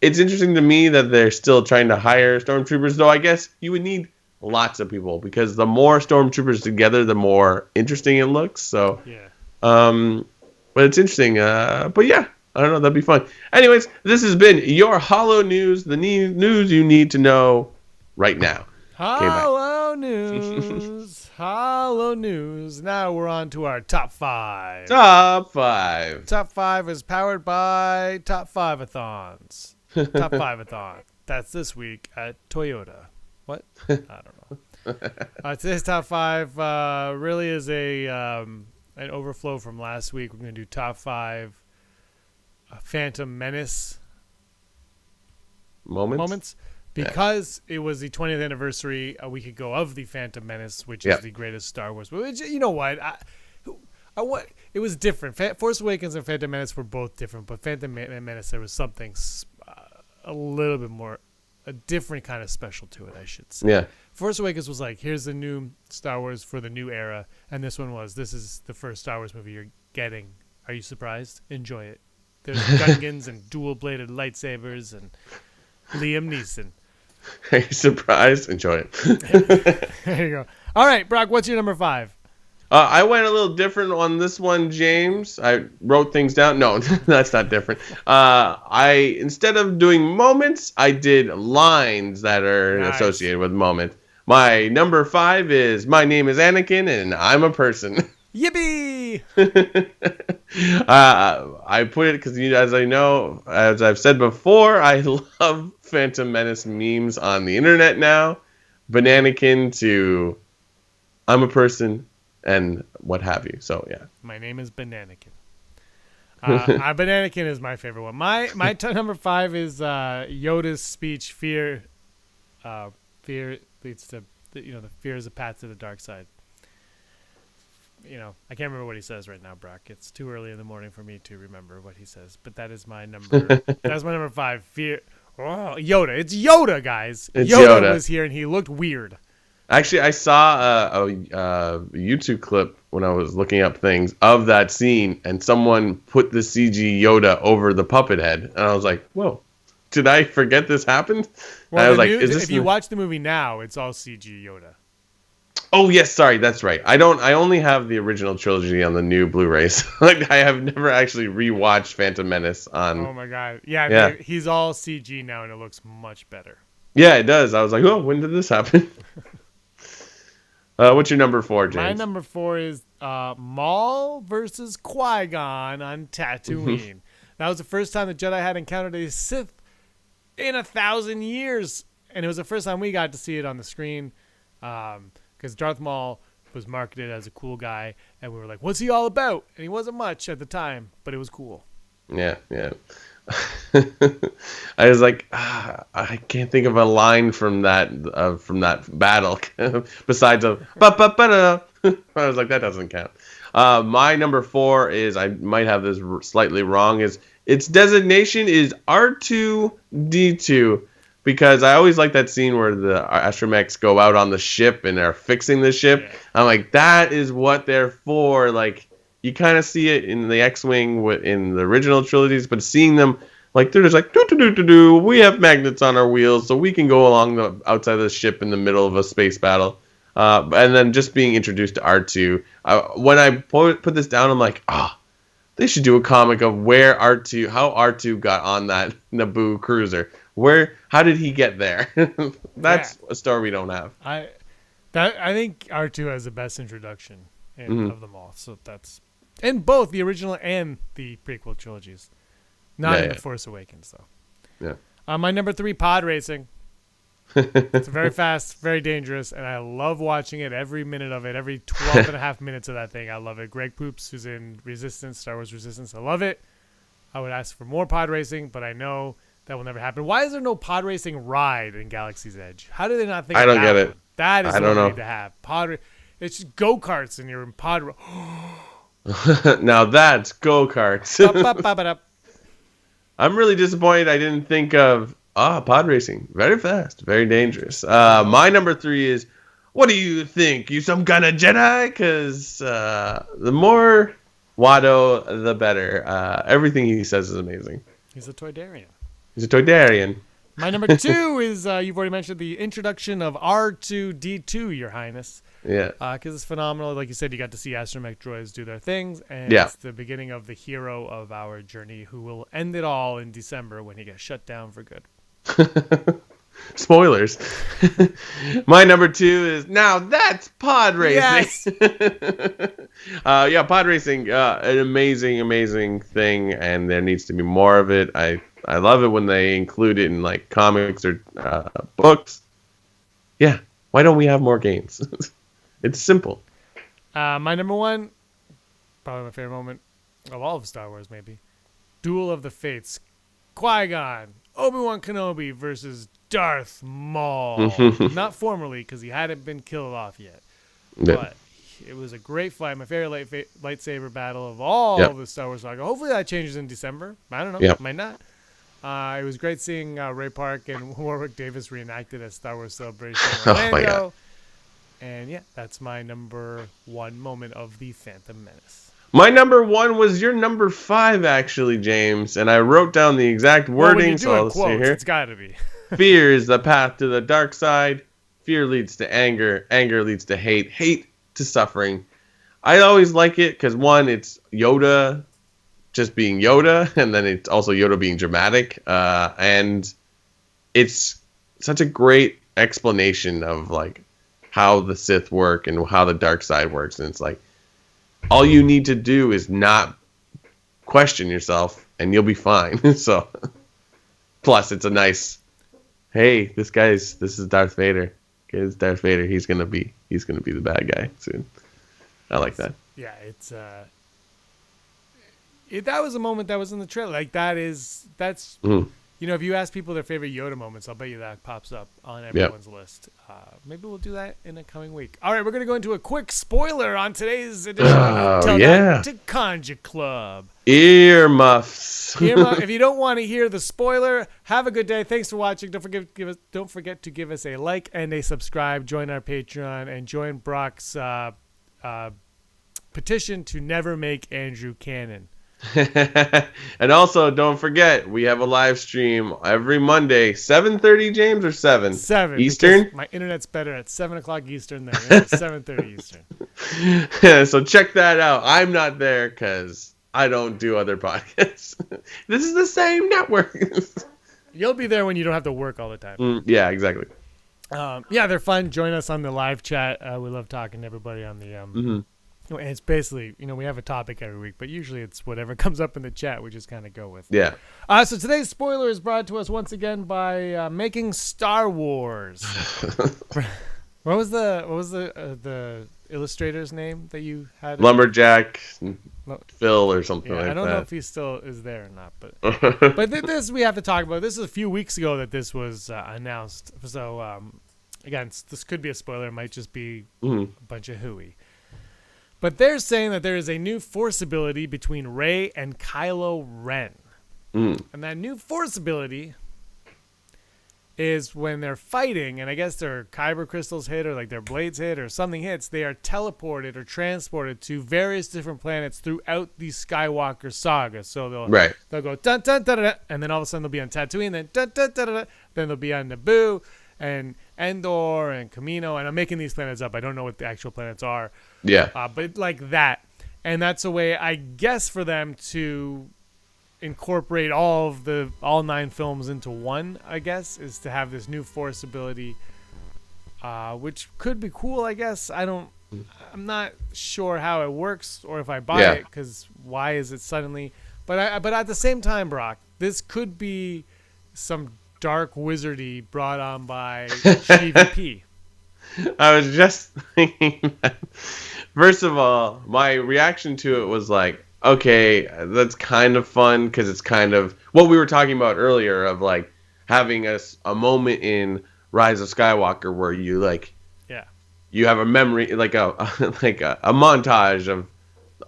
It's interesting to me that they're still trying to hire stormtroopers, though. I guess you would need lots of people because the more stormtroopers together, the more interesting it looks. So yeah. But it's interesting. But yeah, I don't know. That'd be fun. Anyways, this has been your Hollow News, the news you need to know right now. Hollow News. Hollow News. Now we're on to our top 5. Top 5. Top 5 is powered by Top 5-a-thons. Top 5-a-thon. That's this week at Toyota. What? I don't know. Today's top 5 really is an overflow from last week. We're going to do top 5 Phantom Menace moments. Because it was the 20th anniversary a week ago of the Phantom Menace, which is the greatest Star Wars movie. You know what? It was different. Force Awakens and Phantom Menace were both different, but Phantom Menace, there was something a little bit more, a different kind of special to it, I should say. Yeah. Force Awakens was like, here's the new Star Wars for the new era, and this one was, this is the first Star Wars movie you're getting. Are you surprised? Enjoy it. There's Gungans and dual-bladed lightsabers and Liam Neeson. Are you surprised? Enjoy it. There you go. All right, Brock, what's your number 5? I went a little different on this one, James. I wrote things down. No, that's not different. Instead of doing moments, I did lines that are associated with moment. My number 5 is my name is Anakin and I'm a person. Yippee! I put it because, as I've said before, I love Phantom Menace memes on the internet now. Bananakin to I'm a person and what have you. So, yeah. My name is Bananakin. Bananakin is my favorite one. My number 5 is Yoda's speech, fear leads to, the fear is a path to the dark side. I can't remember what he says right now, Brock. It's too early in the morning for me to remember what he says. But that is my number. That's my number 5. Fear. Oh, Yoda. It's Yoda, guys. Yoda was here and he looked weird. Actually, I saw a YouTube clip when I was looking up things of that scene, and someone put the CG Yoda over the puppet head, and I was like, "Whoa, did I forget this happened?" Well, I was like, "Is this?" If you watch the movie now, it's all CG Yoda. Oh yes, sorry, that's right. I only have the original trilogy on the new Blu-rays. I have never actually rewatched Phantom Menace on. Oh my god, yeah. He's all CG now, and it looks much better. Yeah, it does. I was like, oh, when did this happen? What's your number 4, James? My number 4 is Maul versus Qui-Gon on Tatooine. That was the first time the Jedi had encountered a Sith in 1,000 years, and it was the first time we got to see it on the screen. Because Darth Maul was marketed as a cool guy, and we were like, what's he all about? And he wasn't much at the time, but it was cool. Yeah. I was like, I can't think of a line from that battle besides a ba-ba-ba-da. I was like, that doesn't count. My number 4 is, I might have this slightly wrong, is its designation is R2-D2 because I always like that scene where the astromechs go out on the ship and are fixing the ship. Yeah. I'm like, that is what they're for. Like, you kind of see it in the X-Wing in the original trilogies, but seeing them, like, they're just like, do. We have magnets on our wheels, so we can go along the outside of the ship in the middle of a space battle. And then just being introduced to R2. When I put this down, I'm like, they should do a comic of how R2 got on that Naboo cruiser. How did he get there? That's a story we don't have. I think R2 has the best introduction of them all. So that's in both the original and the prequel trilogies. Not in The Force Awakens, though. Yeah. My number 3, pod racing. It's very fast, very dangerous, and I love watching it every minute of it, every 12 and a half minutes of that thing. I love it. Greg Poops, who's in Resistance, Star Wars Resistance, I love it. I would ask for more pod racing, but I know that will never happen. Why is there no pod racing ride in Galaxy's Edge? How do they not think I of don't that get it. one? That is I what don't we know. need to have. It's just go-karts and you're in pod. Now that's go-karts. Ba-ba-ba-ba-da. I'm really disappointed I didn't think of pod racing. Very fast, very dangerous. My number 3 is, what do you think? You some kind of Jedi? Because the more Watto, the better. Everything he says is amazing. He's a Toydarian. He's a Toydarian. My number 2 is, you've already mentioned, the introduction of R2-D2, Your Highness. Yeah. Because it's phenomenal. Like you said, you got to see astromech droids do their things. And it's the beginning of the hero of our journey who will end it all in December when he gets shut down for good. Spoilers. My number 2 is, now that's pod racing. Yes. Pod racing, an amazing thing, and there needs to be more of it. I love it when they include it in like comics or books. Yeah, why don't we have more games? It's simple. My number 1, probably my favorite moment of all of Star Wars, maybe. Duel of the Fates. Qui-Gon, Obi-Wan Kenobi versus Darth Maul. Not formally, because he hadn't been killed off yet. Yeah. But it was a great fight. My favorite lightsaber battle of all of the Star Wars saga. Hopefully that changes in December. I don't know. Yep. Might not. It was great seeing Ray Park and Warwick Davis reenacted as Star Wars Celebration in Orlando. Oh my God. And that's my number 1 moment of the Phantom Menace. My number 1 was your number 5, actually, James, and I wrote down the exact wording, so I'll see here. It's got to be. Fear is the path to the dark side. Fear leads to anger. Anger leads to hate. Hate to suffering. I always like it because, one, it's Yoda just being Yoda, and then it's also Yoda being dramatic, and it's such a great explanation of like how the Sith work and how the dark side works, and it's like all you need to do is not question yourself, and you'll be fine. So, plus it's a nice, hey, this is Darth Vader. Okay, it's Darth Vader. He's gonna be the bad guy soon. I like that. Yeah, it's that was a moment that was in the trailer. Like that's if you ask people their favorite Yoda moments, I'll bet you that pops up on everyone's list. Maybe we'll do that in a coming week. All right, we're gonna go into a quick spoiler on today's edition of to Conja Club. Earmuffs. If you don't want to hear the spoiler, have a good day. Thanks for watching. Don't forget to give us a like and a subscribe. Join our Patreon and join Brock's petition to never make Andrew canon. And also, don't forget, we have a live stream every Monday, 7:30, James, or 7? 7 Eastern. My internet's better at 7:00 Eastern than at 7:30 So Eastern. check that out. I'm not there because I don't do other podcasts. This is the same network. You'll be there when you don't have to work all the time. Yeah, exactly. They're fun. Join us on the live chat. We love talking to everybody on the And it's basically, we have a topic every week, but usually it's whatever comes up in the chat, we just kind of go with. Yeah. So today's spoiler is brought to us once again by Making Star Wars. What was the illustrator's name that you had? Lumberjack Phil or something like that. I don't know if he still is there or not, but this we have to talk about. This is a few weeks ago that this was announced. So again, this could be a spoiler. It might just be a bunch of hooey. But they're saying that there is a new Force ability between Rey and Kylo Ren. And that new Force ability is when they're fighting, and I guess their kyber crystals hit or like their blades hit or something hits, they are teleported or transported to various different planets throughout the Skywalker saga. So they'll go dun dun dun dun, and then all of a sudden they'll be on Tatooine, then dun dun dun dun, then they'll be on Naboo and Endor and Camino, and I'm making these planets up. I don't know what the actual planets are. Yeah. But like that, and that's a way, I guess, for them to incorporate all 9 films into one, I guess, is to have this new Force ability, which could be cool, I guess. I'm not sure how it works or if I buy it, because why is it suddenly? But at the same time, Brock, this could be some dark wizardy brought on by GVP. I was just thinking that. First of all, my reaction to it was like, okay, that's kind of fun, because it's kind of what we were talking about earlier of like having a moment in Rise of Skywalker where you you have a memory, like a montage of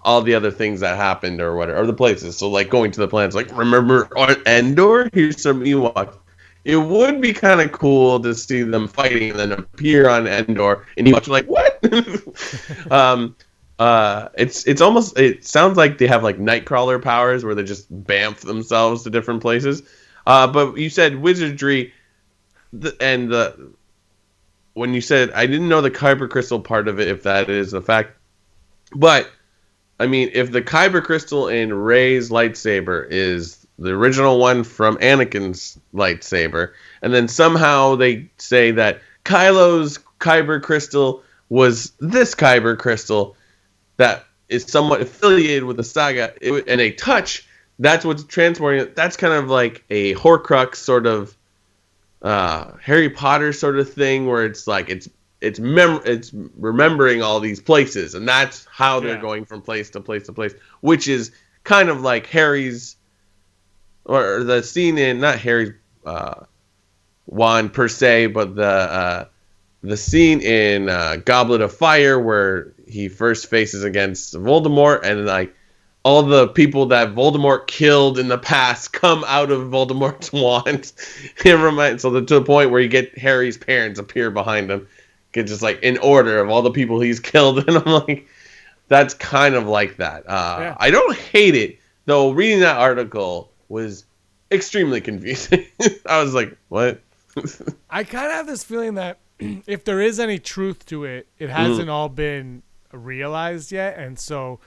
all the other things that happened or whatever, or the places. So like going to the planets, like, remember Endor? Here's some Ewoks. It would be kind of cool to see them fighting and then appear on Endor, and Ewoks are like, what? It's almost, it sounds like they have like Nightcrawler powers where they just bamf themselves to different places. But you said wizardry, when you said, I didn't know the Kyber crystal part of it, if that is a fact. But I mean, if the Kyber crystal in Rey's lightsaber is the original one from Anakin's lightsaber, and then somehow they say that Kylo's Kyber crystal was this Kyber crystal that is somewhat affiliated with the saga, and a touch, that's what's transporting it. That's kind of like a Horcrux sort of Harry Potter sort of thing, where it's like it's remembering all these places, and that's how they're going from place to place to place, which is kind of like Harry's, or the scene in, not Harry's wand per se, but the scene in Goblet of Fire where he first faces against Voldemort, and like all the people that Voldemort killed in the past come out of Voldemort's wand. To the point where you get Harry's parents appear behind him, get just like in order of all the people he's killed, and I'm like, that's kind of like that. I don't hate it though. Reading that article was extremely confusing. I was like, what? I kind of have this feeling that if there is any truth to it, it hasn't all been realized yet, and so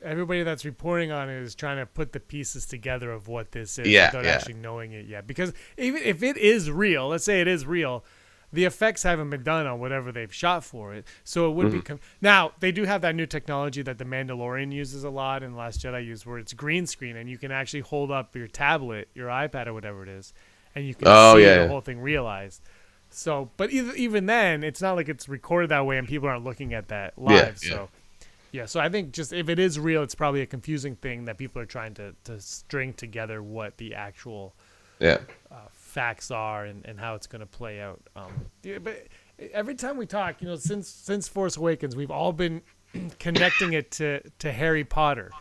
everybody that's reporting on it is trying to put the pieces together of what this is without actually knowing it yet. Because even if it is real, let's say it is real, the effects haven't been done on whatever they've shot for it. So it would be... Now, they do have that new technology that The Mandalorian uses a lot and The Last Jedi used, where it's green screen, and you can actually hold up your tablet, your iPad or whatever it is, and you can see the whole thing realized. So, but even then, it's not like it's recorded that way and people aren't looking at that live. So I think just if it is real, it's probably a confusing thing that people are trying to string together what the actual facts are and how it's going to play out. But every time we talk, since Force Awakens, we've all been connecting it to Harry Potter.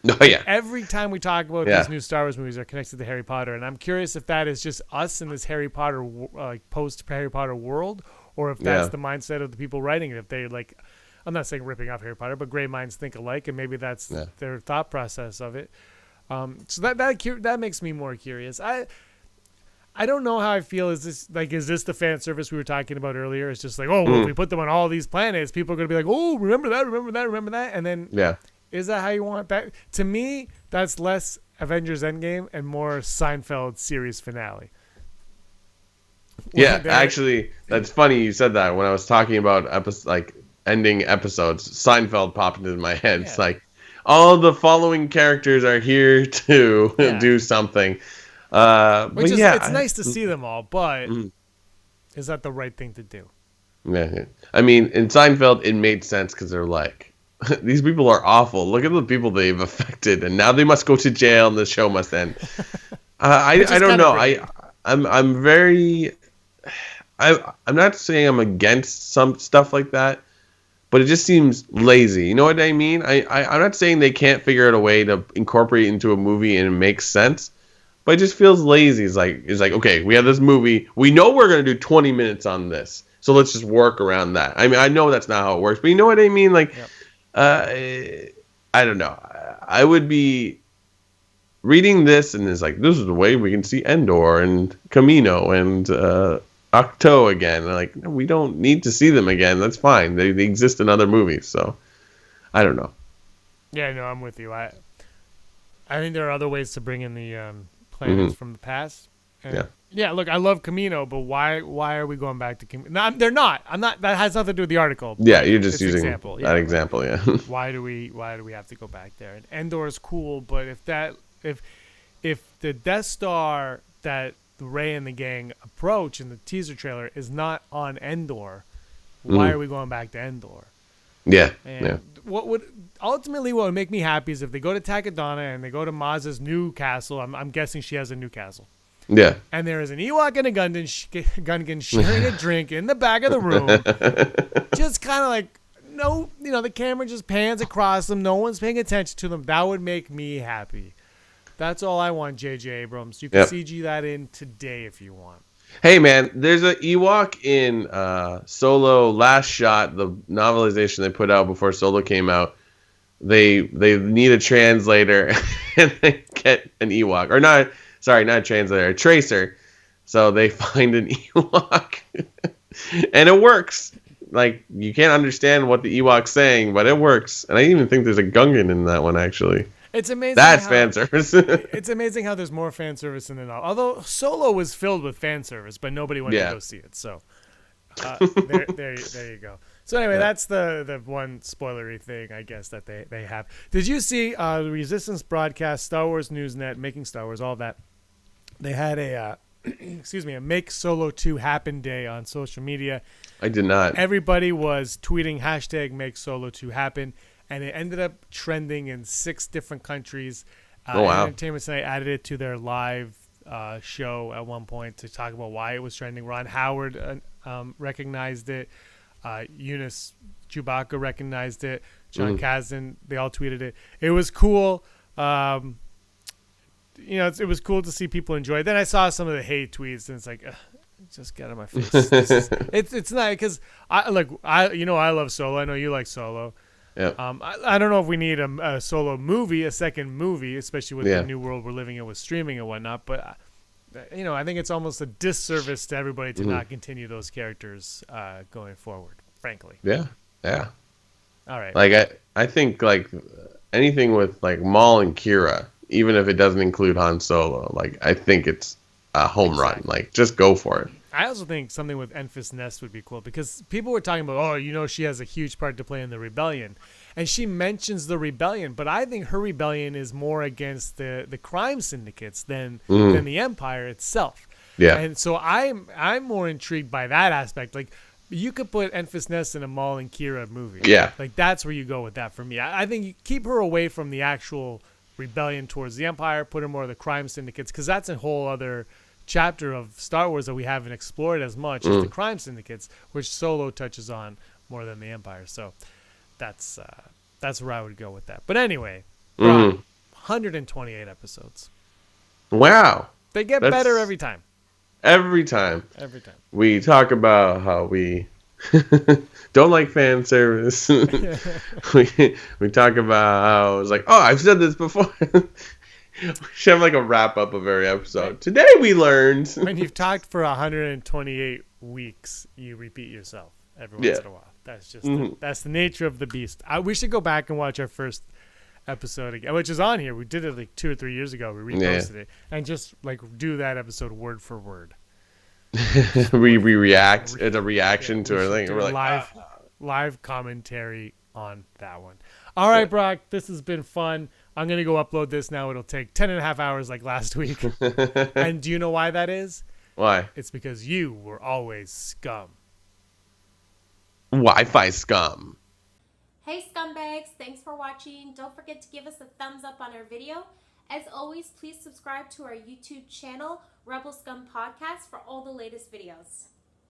Oh, yeah. Every time we talk about these new Star Wars movies are connected to Harry Potter, and I'm curious if that is just us in this Harry Potter, post Harry Potter world, or if that's the mindset of the people writing it. If they like, I'm not saying ripping off Harry Potter, but great minds think alike, and maybe that's their thought process of it. So that makes me more curious. I don't know how I feel. Is this the fan service we were talking about earlier? It's just like, if we put them on all these planets, people are going to be like, oh, remember that, and then is that how you want that? To me, that's less Avengers Endgame and more Seinfeld series finale. Yeah, actually, that's funny you said that. When I was talking about ending episodes, Seinfeld popped into my head. Yeah. It's like, all the following characters are here to do something. It's nice to see them all, but is that the right thing to do? Yeah. I mean, in Seinfeld, it made sense because they're like, these people are awful. Look at the people they've affected, and now they must go to jail, and the show must end. I don't know. I'm very. I'm not saying I'm against some stuff like that, but it just seems lazy. You know what I mean? I'm not saying they can't figure out a way to incorporate it into a movie and it makes sense, but it just feels lazy. It's like okay, we have this movie. We know we're gonna do 20 minutes on this, so let's just work around that. I mean, I know that's not how it works, but you know what I mean. Like, Yep. uh, I don't know. I would be reading this and it's like this is the way we can see Endor and Camino and Octo again. And like no, we don't need to see them again. That's fine. They exist in other movies. So I don't know. Yeah, no, I'm with you. I think there are other ways to bring in the planets from the past. And Yeah. yeah, look, I love Camino, but why are we going back to Camino? No, they're not. I'm not. That has nothing to do with the article. Yeah, you're just it's using example. that example. Yeah. Why do we have to go back there? And Endor is cool, but if the Death Star that Rey and the gang approach in the teaser trailer is not on Endor, why are we going back to Endor? Yeah. And Yeah. what would make me happy is if they go to Takodana and they go to Maz's new castle. I'm guessing she has a new castle. Yeah. And there is an Ewok and a Gungan sharing a drink in the back of the room. Just kind of like, no, the camera just pans across them. No one's paying attention to them. That would make me happy. That's all I want, J.J. Abrams. You can CG that in today if you want. Hey man, there's an Ewok in Solo Last Shot, the novelization they put out before Solo came out. They need a translator and they get an Ewok. Or not a translator, a tracer. So they find an Ewok. And it works. Like you can't understand what the Ewok's saying, but it works. And I even think there's a Gungan in that one actually. It's amazing. That's fan service. It's amazing how there's more fan service in the novel. Although Solo was filled with fan service, but nobody wanted to go see it. So there you go. So anyway, that's the one spoilery thing I guess that they have. Did you see the Resistance broadcast, Star Wars Newsnet, Making Star Wars, all that? They had a a Make Solo 2 Happen day on social media. I did not. Everybody was tweeting hashtag Make Solo 2 Happen. And it ended up trending in 6 different countries. Oh, wow. Entertainment Tonight added it to their live show at one point to talk about why it was trending. Ron Howard recognized it. Eunice Chewbacca recognized it. John Kasdan, they all tweeted it. It was cool. It was cool to see people enjoy it. Then I saw some of the hate tweets, and it's like, just get out of my face. It's not because I love Solo. I know you like Solo. Yeah. I don't know if we need a Solo movie, a second movie, especially with the new world we're living in with streaming and whatnot. But I think it's almost a disservice to everybody to not continue those characters going forward. Frankly. Yeah. Yeah. All right. Like I think like anything with like Maul and Kira, even if it doesn't include Han Solo, like I think it's a home run. Like just go for it. I also think something with Enfys Nest would be cool because people were talking about, she has a huge part to play in the rebellion. And she mentions the rebellion, but I think her rebellion is more against the crime syndicates than the Empire itself. Yeah. And so I'm more intrigued by that aspect. Like you could put Enfys Nest in a Maul and Kira movie. Yeah. Like that's where you go with that for me. I think you keep her away from the actual rebellion towards the Empire, put her more of the crime syndicates because that's a whole other chapter of Star Wars that we haven't explored as much as the crime syndicates, which Solo touches on more than the Empire. So that's where I would go with that. But anyway, 128 episodes. Wow. They get better every time. Every time. Every time. We talk about how we don't like fan service. we talk about how it's like, I've said this before. We should have like a wrap up of every episode. Today we learned. When you've talked for 128 weeks, you repeat yourself every once in a while. That's just that's the nature of the beast. We should go back and watch our first episode again, which is on here. We did it like 2 or 3 years ago. We reposted it and just like do that episode word for word. we react. It's a reaction to everything. We're like live commentary on that one. All right, Brock, this has been fun. I'm going to go upload this now. It'll take 10 and a half hours like last week. And do you know why that is? Why? It's because you were always scum. Wi-Fi scum. Hey scumbags, thanks for watching. Don't forget to give us a thumbs up on our video. As always, please subscribe to our YouTube channel, Rebel Scum Podcast, for all the latest videos.